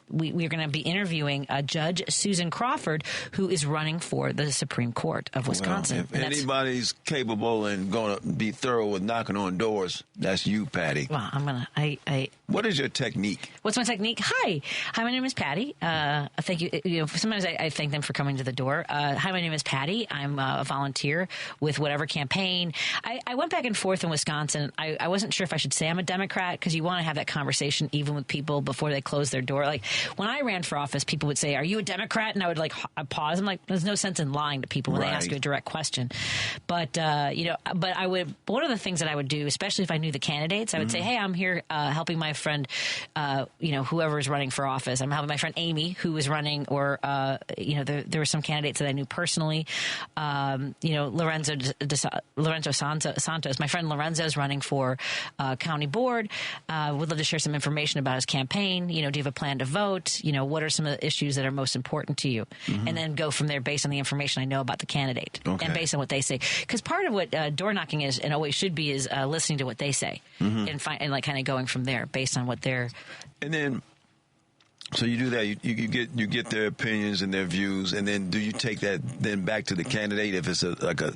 we're going to be interviewing Judge Susan Crawford, who is running for the Supreme Court of Wisconsin. Well, if anybody's capable and going to be thorough with knocking on doors, that's you, Patty. Well, I'm going to... What is your technique? What's my technique? Hi, my name is Patty. Thank you. Sometimes I thank them for coming to the door. Hi, my name is Patty. I'm a volunteer with whatever campaign. I went back and forth in Wisconsin. I wasn't sure if I should say I'm a Democrat because you want to have that conversation even with people before they close their door. Like when I ran for office, people would say, "Are you a Democrat?" And I would pause. I'm like, there's no sense in lying to people when they ask you a direct question. But I would. One of the things that I would do, especially if I knew the candidates, I would say, "Hey, I'm here helping my friend, whoever is running for office. I'm helping my friend Amy, who is running, or there were some candidates that I knew personally. Lorenzo Santos. My friend Lorenzo is running for county board. Would love to share some information about his campaign. Do you have a plan to vote? What are some of the issues that are most important to you? And then go from there based on the information I know about the candidate and based on what they say. Because part of what door knocking is and always should be is listening to what they say and kind of going from there based on what they're. And then. So you do that. You get their opinions and their views, and then do you take that then back to the candidate if it's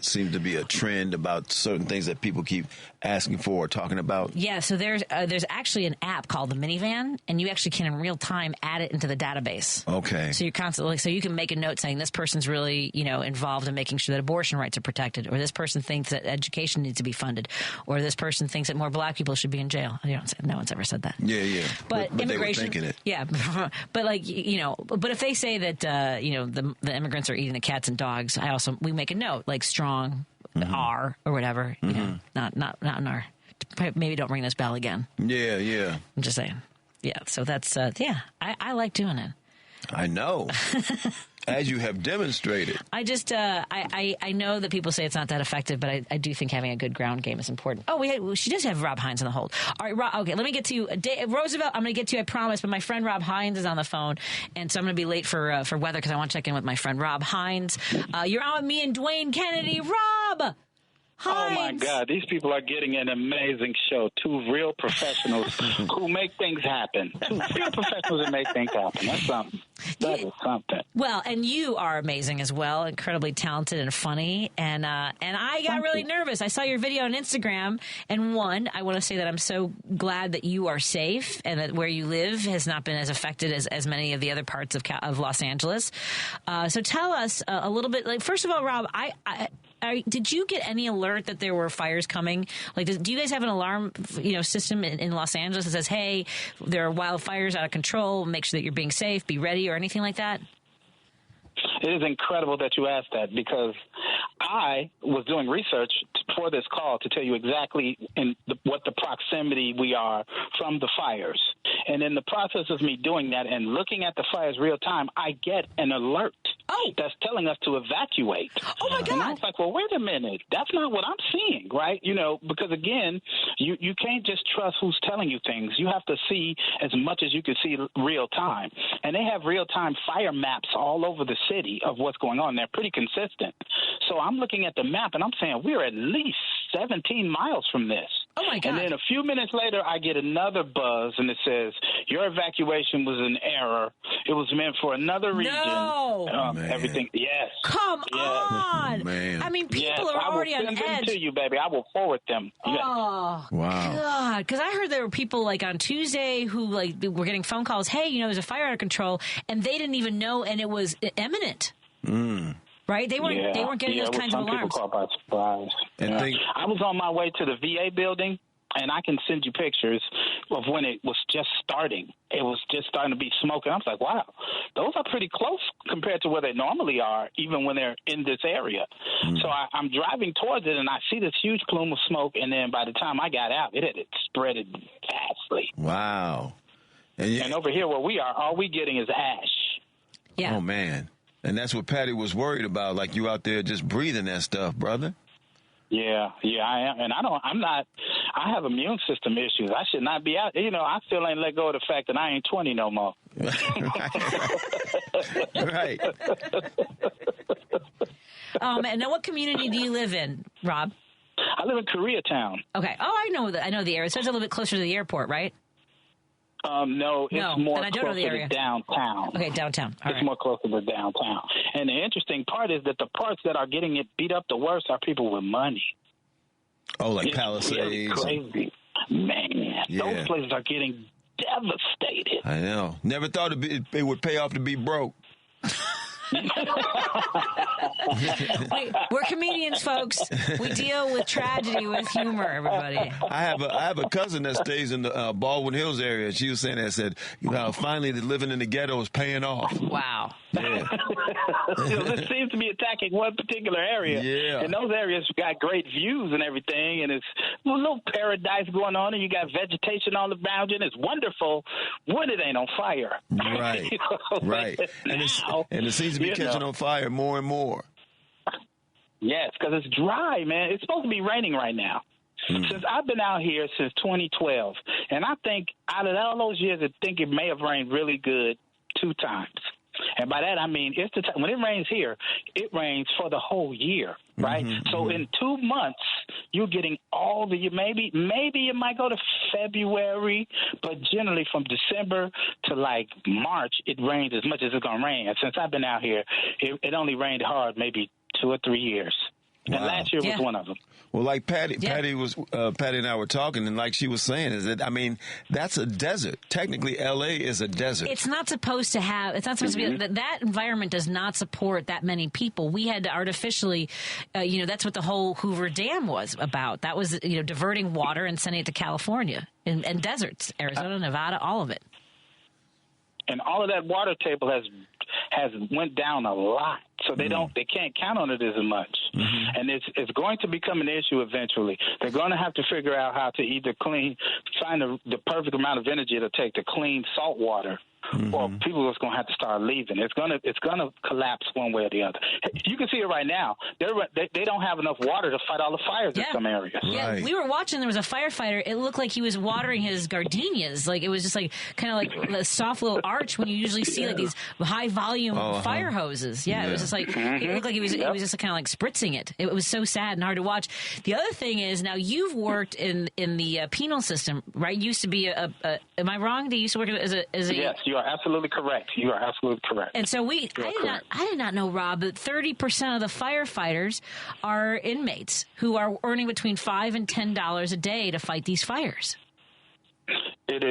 seems to be a trend about certain things that people keep asking for or talking about? Yeah. So there's actually an app called the Minivan, and you actually can in real time add it into the database. Okay. So you're constantly you can make a note saying this person's really involved in making sure that abortion rights are protected, or this person thinks that education needs to be funded, or this person thinks that more black people should be in jail. No one's ever said that. Yeah. But immigration, they were thinking it. Yeah. But but if they say that the immigrants are eating the cats and dogs, we make a note like strong R or whatever. Not in our. Maybe don't ring this bell again. Yeah. I'm just saying. Yeah. So that's I like doing it. I know. As you have demonstrated. I just, I know that people say it's not that effective, but I do think having a good ground game is important. Oh, she does have Rob Hines in the hold. All right, Rob, okay, let me get to you. Roosevelt, I'm going to get to you, I promise, but my friend Rob Hines is on the phone, and so I'm going to be late for weather because I want to check in with my friend Rob Hines. You're on with me and Dwayne Kennedy. Rob! Hines. Oh, my God. These people are getting an amazing show. Two real professionals who make things happen. Two real professionals that make things happen. That's something. That is something. Well, and you are amazing as well, incredibly talented and funny. And I got really nervous. I saw your video on Instagram, and I want to say that I'm so glad that you are safe and that where you live has not been as affected as many of the other parts of Los Angeles. So tell us a little bit. Like, first of all, Rob, did you get any alert that there were fires coming? Like, do you guys have an alarm, system in Los Angeles that says, "Hey, there are wildfires out of control. Make sure that you're being safe. Be ready," or anything like that? It is incredible that you asked that because I was doing research for this call to tell you exactly what the proximity we are from the fires. And in the process of me doing that and looking at the fires real time, I get an alert that's telling us to evacuate. Oh, my God. And I was like, well, wait a minute. That's not what I'm seeing, right? Because, again, you can't just trust who's telling you things. You have to see as much as you can see real time. And they have real-time fire maps all over the city of what's going on. They're pretty consistent. So I'm looking at the map, and I'm saying we're at least 17 miles from this. Oh, my God. And then a few minutes later, I get another buzz, and it says, your evacuation was an error. It was meant for another region. No. Everything. Yes. Come on. Man. I mean, people are already on edge. I will send them to you, baby. I will forward them. Oh, wow. God. Because I heard there were people like on Tuesday who were getting phone calls, hey, there's a fire out of control, and they didn't even know, and it was imminent. Right? They weren't getting those kinds of alarms. People caught by surprise. I was on my way to the VA building, and I can send you pictures of when it was just starting. It was just starting to be smoke, and I was like, wow, those are pretty close compared to where they normally are, even when they're in this area. So I'm driving towards it, and I see this huge plume of smoke, and then by the time I got out, it had spreaded vastly. Wow. And over here where we are, all we getting is ash. Yeah. Oh, man. And that's what Patti was worried about, like you out there just breathing that stuff, brother. Yeah, I am. And I have immune system issues. I should not be out. I still ain't let go of the fact that I ain't 20 no more. Right. And now what community do you live in, Rob? I live in Koreatown. Okay. Oh, I know the area. So it's a little bit closer to the airport, right? No, it's more then I don't know the closer area. to downtown. Okay, downtown. All it's right. more closer to downtown. And the interesting part is that the parts that are getting it beat up the worst are people with money. Oh, like It's Palisades. really crazy. Man, those places are getting devastated. I know. Never thought it would pay off to be broke. Wait, we're comedians, folks. We deal with tragedy with humor, everybody. I have a cousin that stays in the Baldwin Hills area. She was saying that, said, finally the living in the ghetto is paying off. Wow. Yeah. This seems to be attacking one particular area. Yeah. And those areas got great views and everything, and it's a little paradise going on, and you got vegetation all around you, and it's wonderful when it ain't on fire. Right. Right. And it seems to be catching on fire more and more. Yes, because it's dry, man. It's supposed to be raining right now. Since I've been out here since 2012, and I think out of all those years, I think it may have rained really good 2 times. And by that, I mean, it's the time when it rains here, it rains for the whole year, right? So in 2 months, you're getting all the, maybe it might go to February, but generally from December to like March, it rains as much as it's going to rain. And since I've been out here, it only rained hard maybe 2 or 3 years. Wow. And last year was one of them. Well, like Patti and I were talking, and like she was saying, is that, that's a desert. Technically, L.A. is a desert. It's not supposed to be, that environment does not support that many people. We had to artificially, that's what the whole Hoover Dam was about. That was, diverting water and sending it to California and deserts, Arizona, Nevada, all of it. And all of that water table has went down a lot. so they can't count on it as much. Mm-hmm. And it's going to become an issue eventually. They're going to have to figure out how to either find the perfect amount of energy to take to clean salt water. Mm-hmm. Or people are going to have to start leaving. It's gonna collapse one way or the other. You can see it right now. They don't have enough water to fight all the fires in some areas. Yeah, we were watching. There was a firefighter. It looked like he was watering his gardenias. Like it was just like kind of like a soft little arch when you usually see like these high volume fire hoses. Yeah, it was just like it looked like he was just kind of like spritzing it. It was so sad and hard to watch. The other thing is now you've worked in the penal system, right? You used to be am I wrong? Did you used to work as a Yes, you are absolutely correct. You are absolutely correct. And so I did not know, Rob, that 30% of the firefighters are inmates who are earning between $5 and $10 a day to fight these fires. That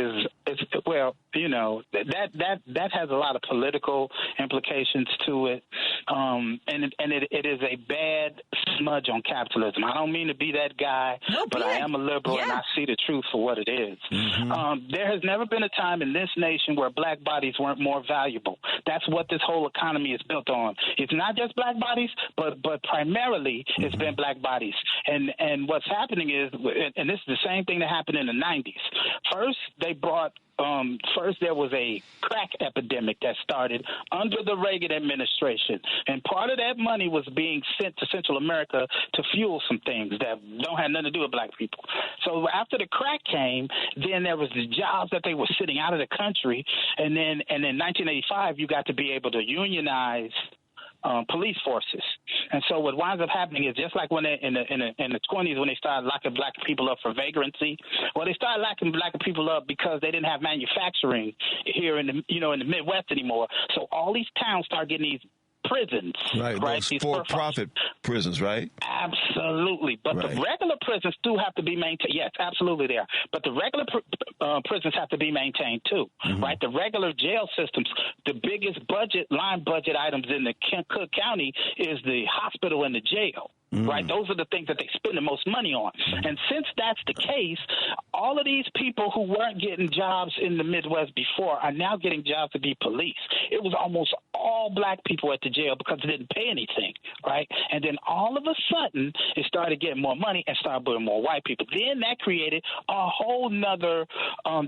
has a lot of political implications to it, and it is a bad smudge on capitalism. I don't mean to be that guy, but I am a liberal and I see the truth for what it is. Mm-hmm. There has never been a time in this nation where black bodies weren't more valuable. That's what this whole economy is built on. It's not just black bodies, but primarily it's been black bodies. And what's happening is, and this is the same thing that happened in the 90s. First, there was a crack epidemic that started under the Reagan administration, and part of that money was being sent to Central America to fuel some things that don't have nothing to do with black people. So after the crack came, then there was the jobs that they were sitting out of the country, and then in 1985 you got to be able to unionize police forces. And so what winds up happening is just like when in the 20s when they started locking black people up for vagrancy, well, they started locking black people up because they didn't have manufacturing here in the Midwest anymore. So all these towns start getting these prisons, right? Those for-profit prisons, right? Absolutely. But the regular prisons do have to be maintained. Yes, absolutely they are. But the regular prisons have to be maintained too, right? The regular jail systems, the biggest line budget items in the Cook County is the hospital and the jail. Right, those are the things that they spend the most money on. And since that's the case, all of these people who weren't getting jobs in the Midwest before are now getting jobs to be police. It was almost all black people at the jail because they didn't pay anything, right? And then all of a sudden, it started getting more money and started putting more white people. Then that created a whole nother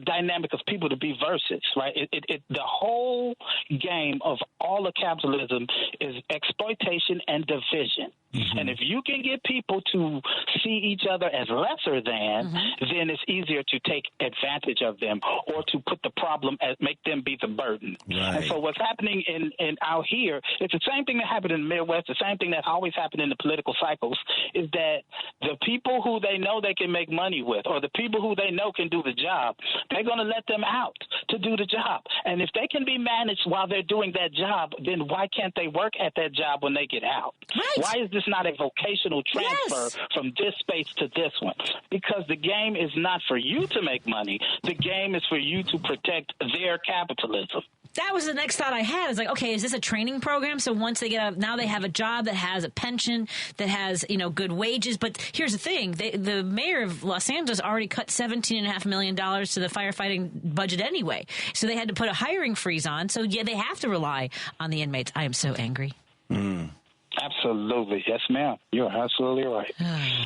dynamic of people to be versus, right? The whole game of all of capitalism is exploitation and division. And if you can get people to see each other as lesser than, then it's easier to take advantage of them or to put the problem make them be the burden. Right. And so what's happening in out here, it's the same thing that happened in the Midwest, the same thing that always happened in the political cycles, is that the people who they know they can make money with or the people who they know can do the job, they're going to let them out to do the job. And if they can be managed while they're doing that job, then why can't they work at that job when they get out? Right. Why is this not a vocational transfer from this space to this one? Because the game is not for you to make money. The game is for you to protect their capitalism. That was the next thought I had. It's like, okay, is this a training program? So once they get out, now they have a job that has a pension, that has, good wages. But here's the thing. The mayor of Los Angeles already cut $17.5 million to the firefighting budget anyway. So they had to put a hiring freeze on. So, yeah, they have to rely on the inmates. I am so angry. Absolutely. Yes, ma'am. You're absolutely right.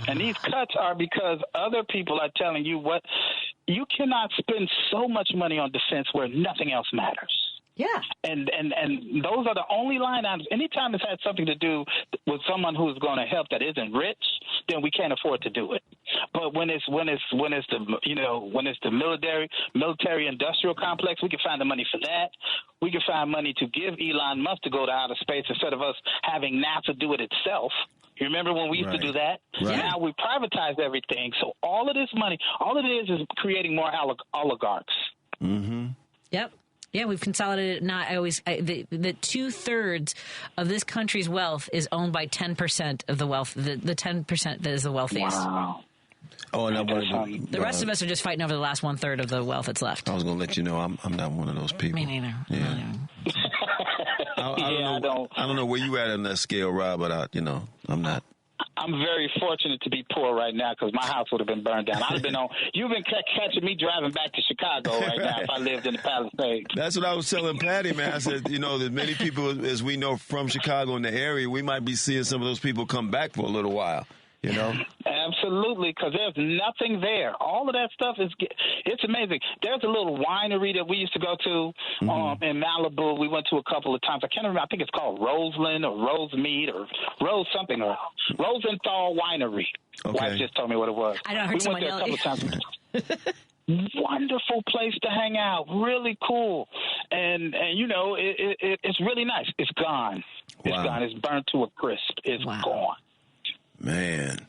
And these cuts are because other people are telling you what you cannot spend so much money on defense where nothing else matters. Yeah. And those are the only line items. Anytime it's had something to do with someone who's going to help that isn't rich, then we can't afford to do it. But when it's the military industrial complex, we can find the money for that. We can find money to give Elon Musk to go to outer space instead of us having NASA do it itself. You remember when we used to do that? Right. Now we privatize everything. So all of this money, all it is creating more oligarchs. Yep. Yeah, we've consolidated. The 2/3 of this country's wealth is owned by 10% of the wealth. The 10% that is the wealthiest. Wow. Oh, and the rest of us are just fighting over the last 1/3 of the wealth that's left. I was going to let you know I'm not one of those people. Me neither. Yeah. I don't know where you at on that scale, Rob, but I'm not. I'm very fortunate to be poor right now because my house would have been burned down. I'd have been on. You've been catching me driving back to Chicago right now if I lived in the Palisades. That's what I was telling Patty, man. I said, there's many people, as we know, from Chicago in the area, we might be seeing some of those people come back for a little while. Absolutely, because there's nothing there. All of that stuff it's amazing. There's a little winery that we used to go to in Malibu. We went to a couple of times. I can't remember. I think it's called Roseland or Rosemead or Rose something or Rosenthal Winery. Okay. Wife just told me what it was. I know. I heard we went there a couple of times. Wonderful place to hang out. Really cool. And it's really nice. It's gone. It's gone. It's burnt to a crisp. It's gone. Man.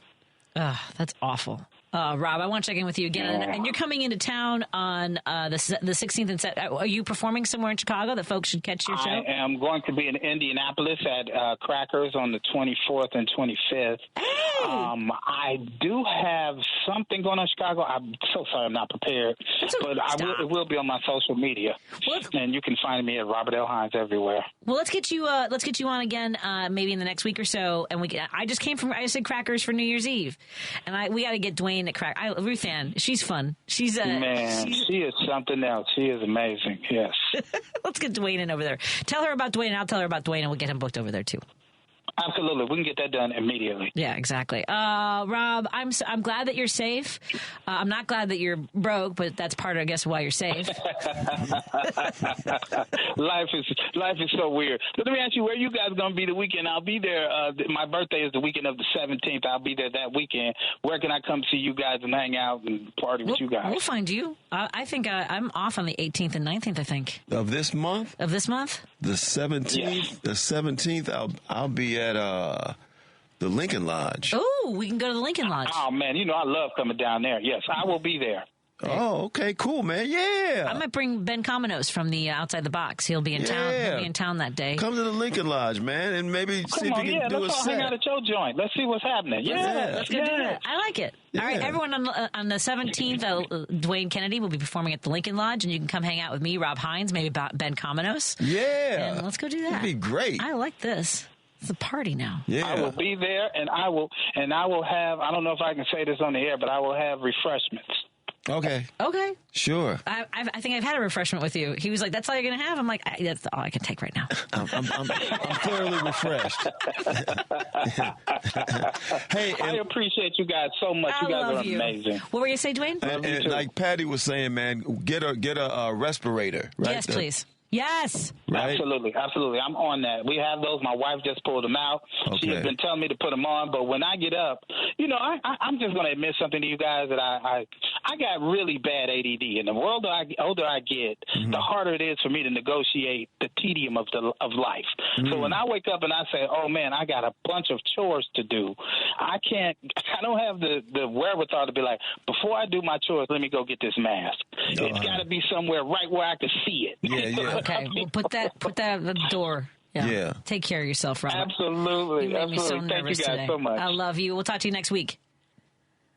That's awful. Rob, I want to check in with you again. And you're coming into town on the 16th and 17th. Are you performing somewhere in Chicago that folks should catch your show? I am going to be in Indianapolis at Crackers on the 24th and 25th. Hey! I do have something going on in Chicago. I'm so sorry I'm not prepared. But it will be on my social media. And you can find me at Robert L. Hines everywhere. Well, let's get you on again maybe in the next week or so. And I just said Crackers for New Year's Eve. And we got to get Dwayne at Crackers. Ruth Ann, she's fun. She is something else. She is amazing. Yes. Let's get Dwayne in over there. Tell her about Dwayne, and I'll tell her about Dwayne, and we'll get him booked over there too. Absolutely, we can get that done immediately. Yeah, exactly. Rob, I'm glad that you're safe. I'm not glad that you're broke, but that's part of, I guess, why you're safe. Life is so weird. Let me ask you, where you guys going to be the weekend? I'll be there. My birthday is the weekend of the 17th. I'll be there that weekend. Where can I come see you guys and hang out and party with you guys? We'll find you. I think I'm off on the 18th and 19th, I think. Of this month? Of this month? The 17th. Yes. The 17th, I'll be at the Lincoln Lodge. Oh, we can go to the Lincoln Lodge. Oh, man, I love coming down there. Yes, I will be there. Oh, okay, cool, man. Yeah. I might bring Ben Cominos from the Outside the Box. He'll be in town. He'll be in town that day. Come to the Lincoln Lodge, man, and maybe see if you can do a set. Let's all hang out at your joint. Let's see what's happening. Let's go do that. I like it. Yeah. All right, everyone on the 17th, Dwayne Kennedy will be performing at the Lincoln Lodge, and you can come hang out with me, Rob Hines, maybe Ben Cominos. Yeah. And let's go do that. That'd be great. I like this. It's a party now. Yeah. I will be there, and I will have, I don't know if I can say this on the air, but I will have refreshments. Okay. Sure. I think I've had a refreshment with you. He was like, "That's all you're going to have?" I'm like, "That's all I can take right now." I'm thoroughly refreshed. Hey, I appreciate you guys so much. You guys are amazing. What were you saying, Dwayne? And like Patty was saying, man, get a respirator. Right? Yes, please. Yes. Right? Absolutely. I'm on that. We have those. My wife just pulled them out. Okay. She has been telling me to put them on, but when I get up, I'm just going to admit something to you guys that I got really bad ADD. And the older I get, the harder it is for me to negotiate the tedium of life. So when I wake up and I say, "Oh man, I got a bunch of chores to do," I don't have the wherewithal to be like, before I do my chores, let me go get this mask. It's got to be somewhere right where I can see it. Yeah. Okay, we'll put that at the door. Yeah. Take care of yourself, Robert. Absolutely. You made me so nervous Thank you guys today. so much. I love you. We'll talk to you next week.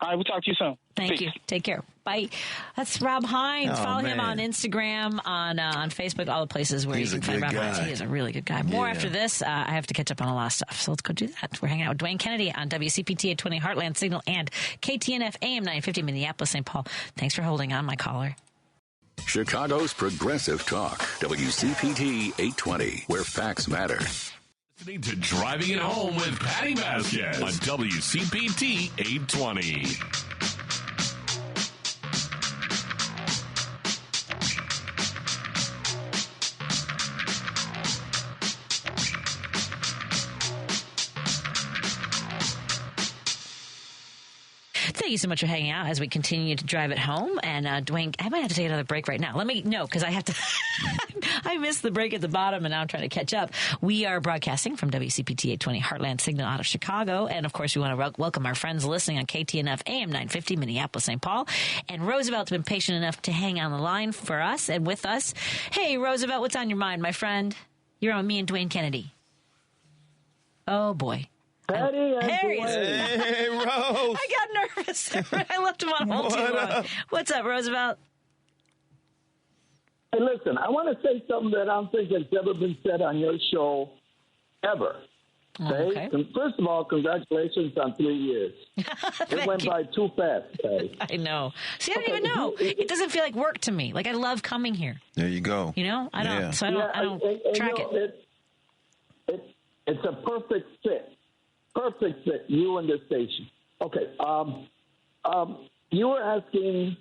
All right, we'll talk to you soon. Thank you. Take care. Bye. That's Rob Hines. Oh, Follow man. him on Instagram, on Facebook, all the places where He's you can find Rob Hines. He is a really good guy. More after this. I have to catch up on a lot of stuff, so let's go do that. We're hanging out with Dwayne Kennedy on WCPT 820 Heartland Signal and KTNF AM 950 Minneapolis, St. Paul. Thanks for holding on, my caller. Chicago's Progressive Talk, WCPT 820, where facts matter. Listening to Driving It Home with Patti Vasquez on WCPT 820. Thank you so much for hanging out as we continue to drive it home. And Dwayne, I might have to take another break right now. Because I have to. I missed the break at the bottom, and now I'm trying to catch up. We are broadcasting from WCPT 820 Heartland Signal out of Chicago. And, of course, we want to welcome our friends listening on KTNF AM 950 Minneapolis, St. Paul. And Roosevelt's been patient enough to hang on the line for us and with us. Hey, Roosevelt, what's on your mind, my friend? You're on me and Dwayne Kennedy. Oh, boy. Patty, Hey, Rose. I got nervous. I left him on hold too long. What's up, Roosevelt? Hey, listen, I want to say something that I don't think has ever been said on your show, ever. Okay. And first of all, congratulations on 3 years. It went by too fast, Patty. I know. See, I don't even know. It doesn't feel like work to me. Like, I love coming here. There you go. You know? I don't. So I don't track it. It's a perfect fit. Perfect fit. You and the station. Okay. You were asking,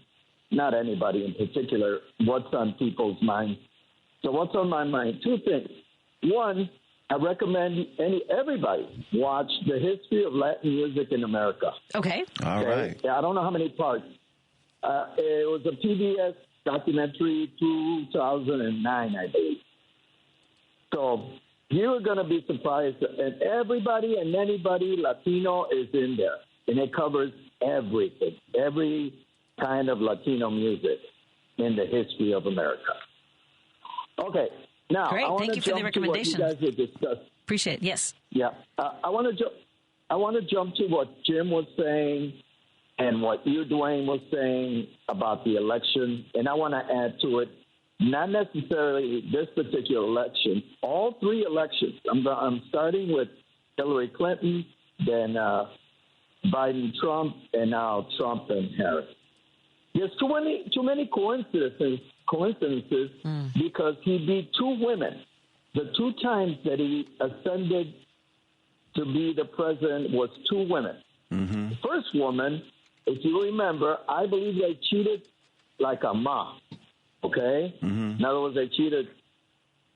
not anybody in particular, what's on people's minds. So what's on my mind? Two things. One, I recommend everybody watch the history of Latin music in America. Okay. All right. I don't know how many parts. It was a PBS documentary, 2009, I believe. So you're going to be surprised. And everybody and anybody Latino is in there. And it covers everything, every kind of Latino music in the history of America. Okay. Now, great. I want Thank to you for the recommendation. What you guys have discussed. Appreciate it. Yes. Yeah. I want to jump to what Jim was saying and what you, Dwayne, was saying about the election. And I want to add to it, not necessarily this particular election, all three elections. I'm starting with Hillary Clinton, then Biden, Trump, and now Trump and Harris. There's too many coincidences because he beat two women. The two times that he ascended to be the president was two women. Mm-hmm. The first woman, if you remember, I believe they cheated like a mob. Okay? Mm-hmm. In other words, they cheated.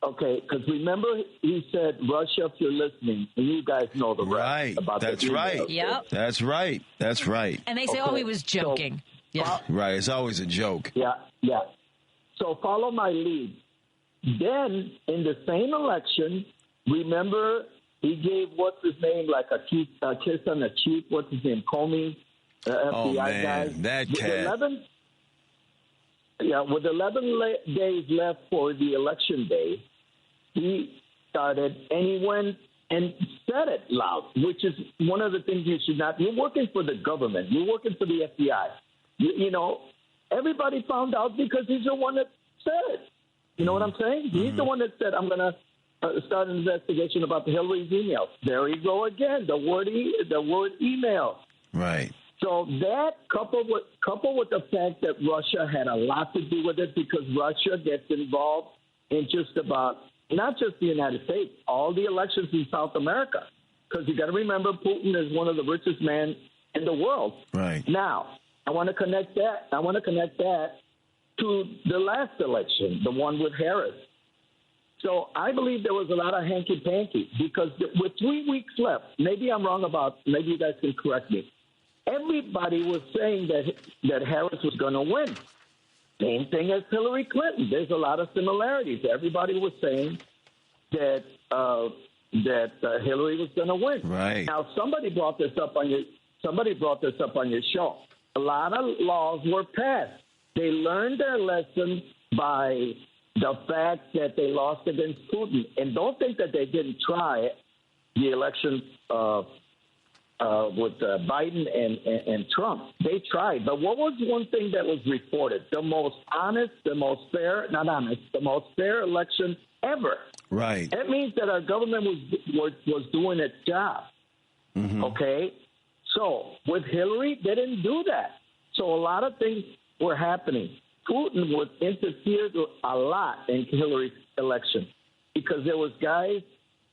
Okay, because remember he said, Russia, if you're listening, and you guys know the rest. Right. About That's the right. Yep. That's right. That's right. And they say, oh, he was joking. So, yeah. Right. It's always a joke. Yeah. So follow my lead. Then, in the same election, remember he gave, what's his name, like a kiss on the cheek, what's his name, Comey, FBI guy. That cat. With 11 days left for the election day, he started, and he went and said it loud, which is one of the things you should not. You're working for the government. You're working for the FBI. You know, everybody found out because he's the one that said it. You know what I'm saying? Mm-hmm. He's the one that said, I'm going to start an investigation about the Hillary's emails. There you go again, the word email. Right. So that coupled with the fact that Russia had a lot to do with it, because Russia gets involved in just about not just the United States, all the elections in South America. Because you got to remember, Putin is one of the richest men in the world. Right. Now, I want to connect that to the last election, the one with Harris. So I believe there was a lot of hanky-panky because with 3 weeks left, maybe I'm wrong maybe you guys can correct me. Everybody was saying that Harris was going to win. Same thing as Hillary Clinton. There's a lot of similarities. Everybody was saying that Hillary was going to win. Right. Now somebody brought this up on your show. A lot of laws were passed. They learned their lesson by the fact that they lost against Putin. And don't think that they didn't try the election with Biden and Trump. They tried. But what was one thing that was reported? The most fair election ever. Right. That means that our government was doing its job. Mm-hmm. Okay? So with Hillary, they didn't do that. So a lot of things were happening. Putin would interfere a lot in Hillary's election because there was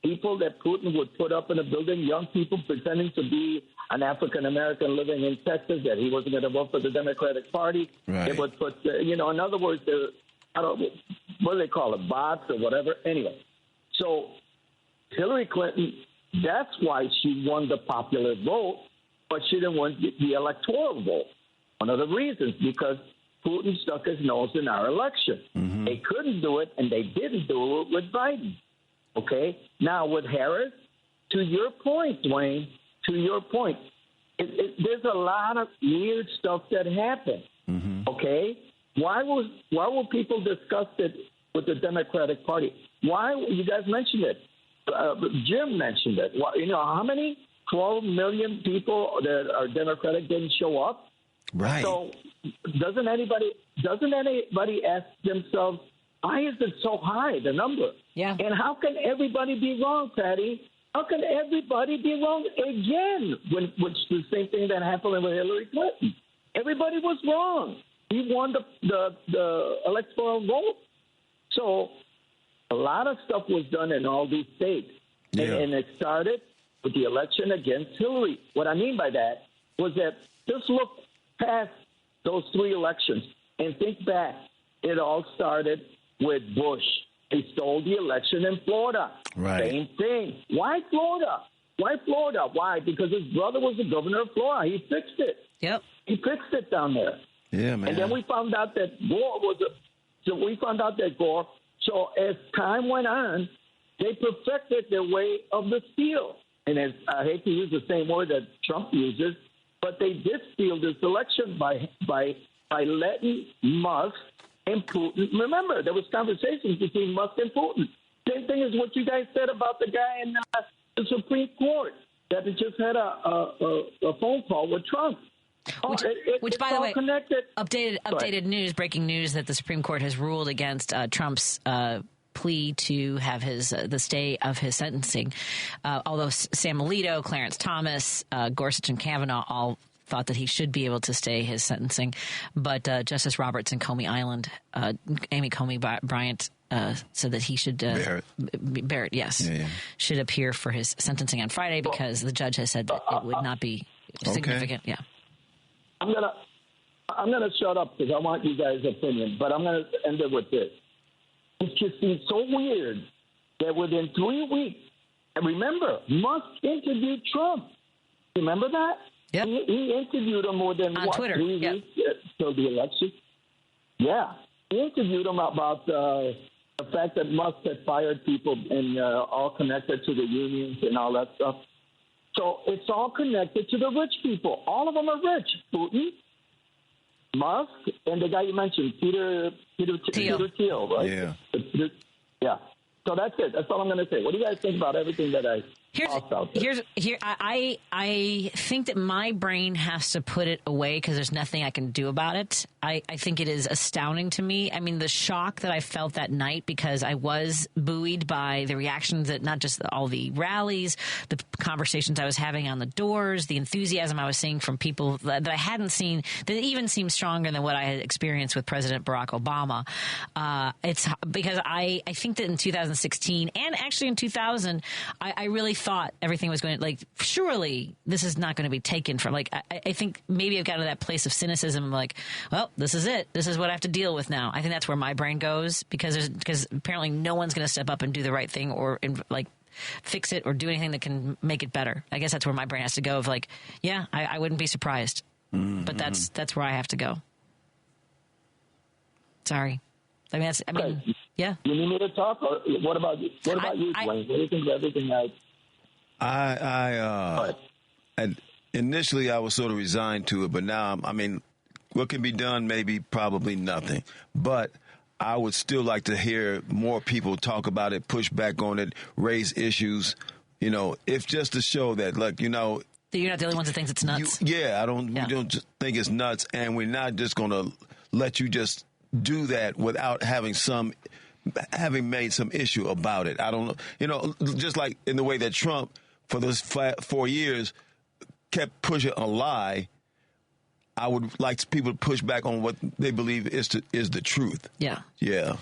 people that Putin would put up in a building, young people pretending to be an African-American living in Texas, that he wasn't going to vote for the Democratic Party. Right. They would put, in other words, what do they call it, bots or whatever? Anyway, so Hillary Clinton, that's why she won the popular vote, but she didn't win the electoral vote. One of the reasons, because Putin stuck his nose in our election. Mm-hmm. They couldn't do it, and they didn't do it with Biden. Okay? Now, with Harris, to your point, Dwayne, there's a lot of weird stuff that happened. Mm-hmm. Okay? Why will people discuss it with the Democratic Party? Why? You guys mentioned it. Jim mentioned it. How many 12 million people that are Democratic didn't show up? Right. So doesn't anybody ask themselves, why is it so high, the number? Yeah. And how can everybody be wrong, Patty? How can everybody be wrong again? Which is the same thing that happened with Hillary Clinton. Everybody was wrong. He won the electoral vote. So a lot of stuff was done in all these states. Yeah. And it started with the election against Hillary. What I mean by that was that just look past those 3 elections and think back. It all started with Bush. He stole the election in Florida. Right. Same thing. Why Florida? Why Florida? Why? Because his brother was the governor of Florida. He fixed it. Yep. He fixed it down there. Yeah, man. And then we found out that Gore. So as time went on, they perfected their way of the steal. And as I hate to use the same word that Trump uses, but they did steal this election by letting Musk and Putin. Remember, there was conversations between Musk and Putin. Same thing as what you guys said about the guy in the Supreme Court that just had a phone call with Trump. Which, by the way, updated news, breaking news that the Supreme Court has ruled against Trump's plea to have the stay of his sentencing. Although Sam Alito, Clarence Thomas, Gorsuch, and Kavanaugh all thought that he should be able to stay his sentencing, but Justice Roberts in Amy Comey Bryant said that he should Barrett, yes, should appear for his sentencing on Friday because the judge has said that it would not be significant. Yeah. I'm gonna shut up because I want you guys' opinion, but I'm gonna end it with this. It just seems so weird that within 3 weeks, and remember, Musk interviewed Trump. Remember that? Yep. He interviewed him more than on Twitter. 3 weeks till the election. Yeah, he interviewed him about the fact that Musk had fired people and all connected to the unions and all that stuff. So it's all connected to the rich people. All of them are rich. Putin, Musk, and the guy you mentioned, Peter Thiel, right? Yeah. Yeah. So that's it. That's all I'm going to say. What do you guys think about everything that I tossed out there? I think that my brain has to put it away because there's nothing I can do about it. I think it is astounding to me. I mean, the shock that I felt that night because I was buoyed by the reactions that not just all the rallies, the conversations I was having on the doors, the enthusiasm I was seeing from people that I hadn't seen, that even seemed stronger than what I had experienced with President Barack Obama. It's because I think that in 2016 and actually in 2000, I really thought everything was going to, surely this is not going to be taken from, I think maybe I've gotten to that place of cynicism, well, this is it. This is what I have to deal with now. I think that's where my brain goes because apparently no one's going to step up and do the right thing or fix it or do anything that can make it better. I guess that's where my brain has to go of I wouldn't be surprised, but that's where I have to go. Sorry. Yeah. You need me to talk, or what about you? What about you, Dwayne? What do you think of everything initially I was sort of resigned to it, but now what can be done? Maybe, probably nothing. But I would still like to hear more people talk about it, push back on it, raise issues. If just to show that, that you're not the only ones that think it's nuts. We don't just think it's nuts, and we're not just going to let you just do that without having made some issue about it. I don't know. Just like in the way that Trump, for those 4 years, kept pushing a lie. I would like people to push back on what they believe is the truth. Yeah. Yeah.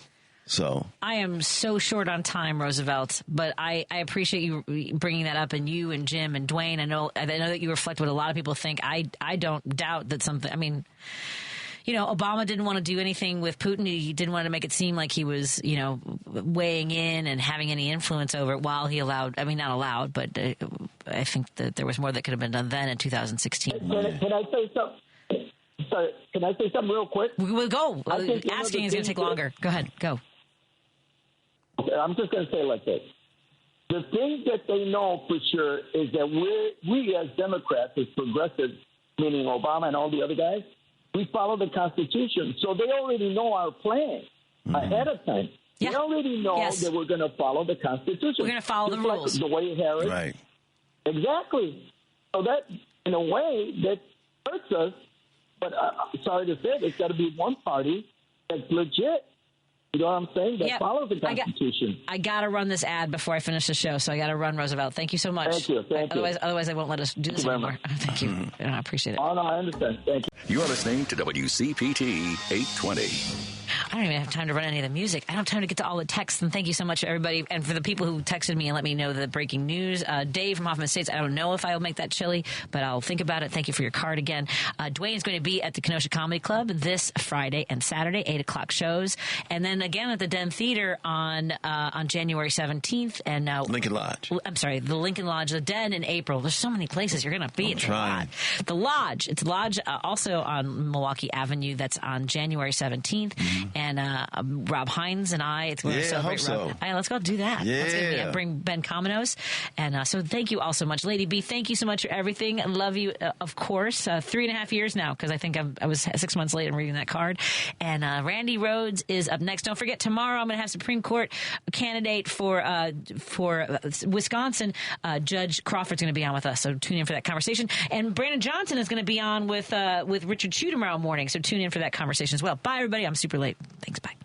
So I am so short on time, Roosevelt, but I appreciate you bringing that up, and you and Jim and Dwayne. I know that you reflect what a lot of people think. I don't doubt that something. Obama didn't want to do anything with Putin. He didn't want to make it seem like he was, weighing in and having any influence over it while he allowed. Not allowed, but I think that there was more that could have been done then in 2016. Can I say something? Sorry, can I say something real quick? We'll go. Asking is going to take longer. Go ahead. Go. I'm just going to say it like this. The thing that they know for sure is that we as Democrats, as progressives, meaning Obama and all the other guys, we follow the Constitution. So they already know our plan ahead of time. Yeah. They already know that we're going to follow the Constitution. We're going to follow the rules. The way Harris. Right. Exactly. So that, in a way, that hurts us. But sorry to say, there's got to be one party that's legit. You know what I'm saying? That follows the Constitution. I got to run this ad before I finish the show, so I got to run, Roosevelt. Thank you so much. Thank you. Otherwise, they won't let us do this anymore. Thank you. I appreciate it. Oh, no, I understand. Thank you. You're listening to WCPT 820. I don't even have time to run any of the music. I don't have time to get to all the texts. And thank you so much, everybody. And for the people who texted me and let me know the breaking news. Dave from Hoffman Estates, I don't know if I'll make that chili, but I'll think about it. Thank you for your card again. Dwayne is going to be at the Kenosha Comedy Club this Friday and Saturday, 8 o'clock shows. And then again at the Den Theater on January 17th. And Lincoln Lodge. I'm sorry, the Lincoln Lodge, the Den in April. There's so many places you're going to be. The Lodge. It's Lodge also on Milwaukee Avenue. That's on January 17th. Mm-hmm. And Rob Hines and I, it's going to celebrate Rob. Let's go do that. Yeah. That's gonna be, bring Ben Cominos. And so thank you all so much. Lady B, thank you so much for everything. I love you, of course. 3.5 years now, because I think I was 6 months late in reading that card. And Randy Rhodes is up next. Don't forget, tomorrow I'm going to have Supreme Court candidate for Wisconsin. Judge Crawford's going to be on with us, so tune in for that conversation. And Brandon Johnson is going to be on with Richard Chew tomorrow morning, so tune in for that conversation as well. Bye, everybody. I'm super late. Thanks. Bye.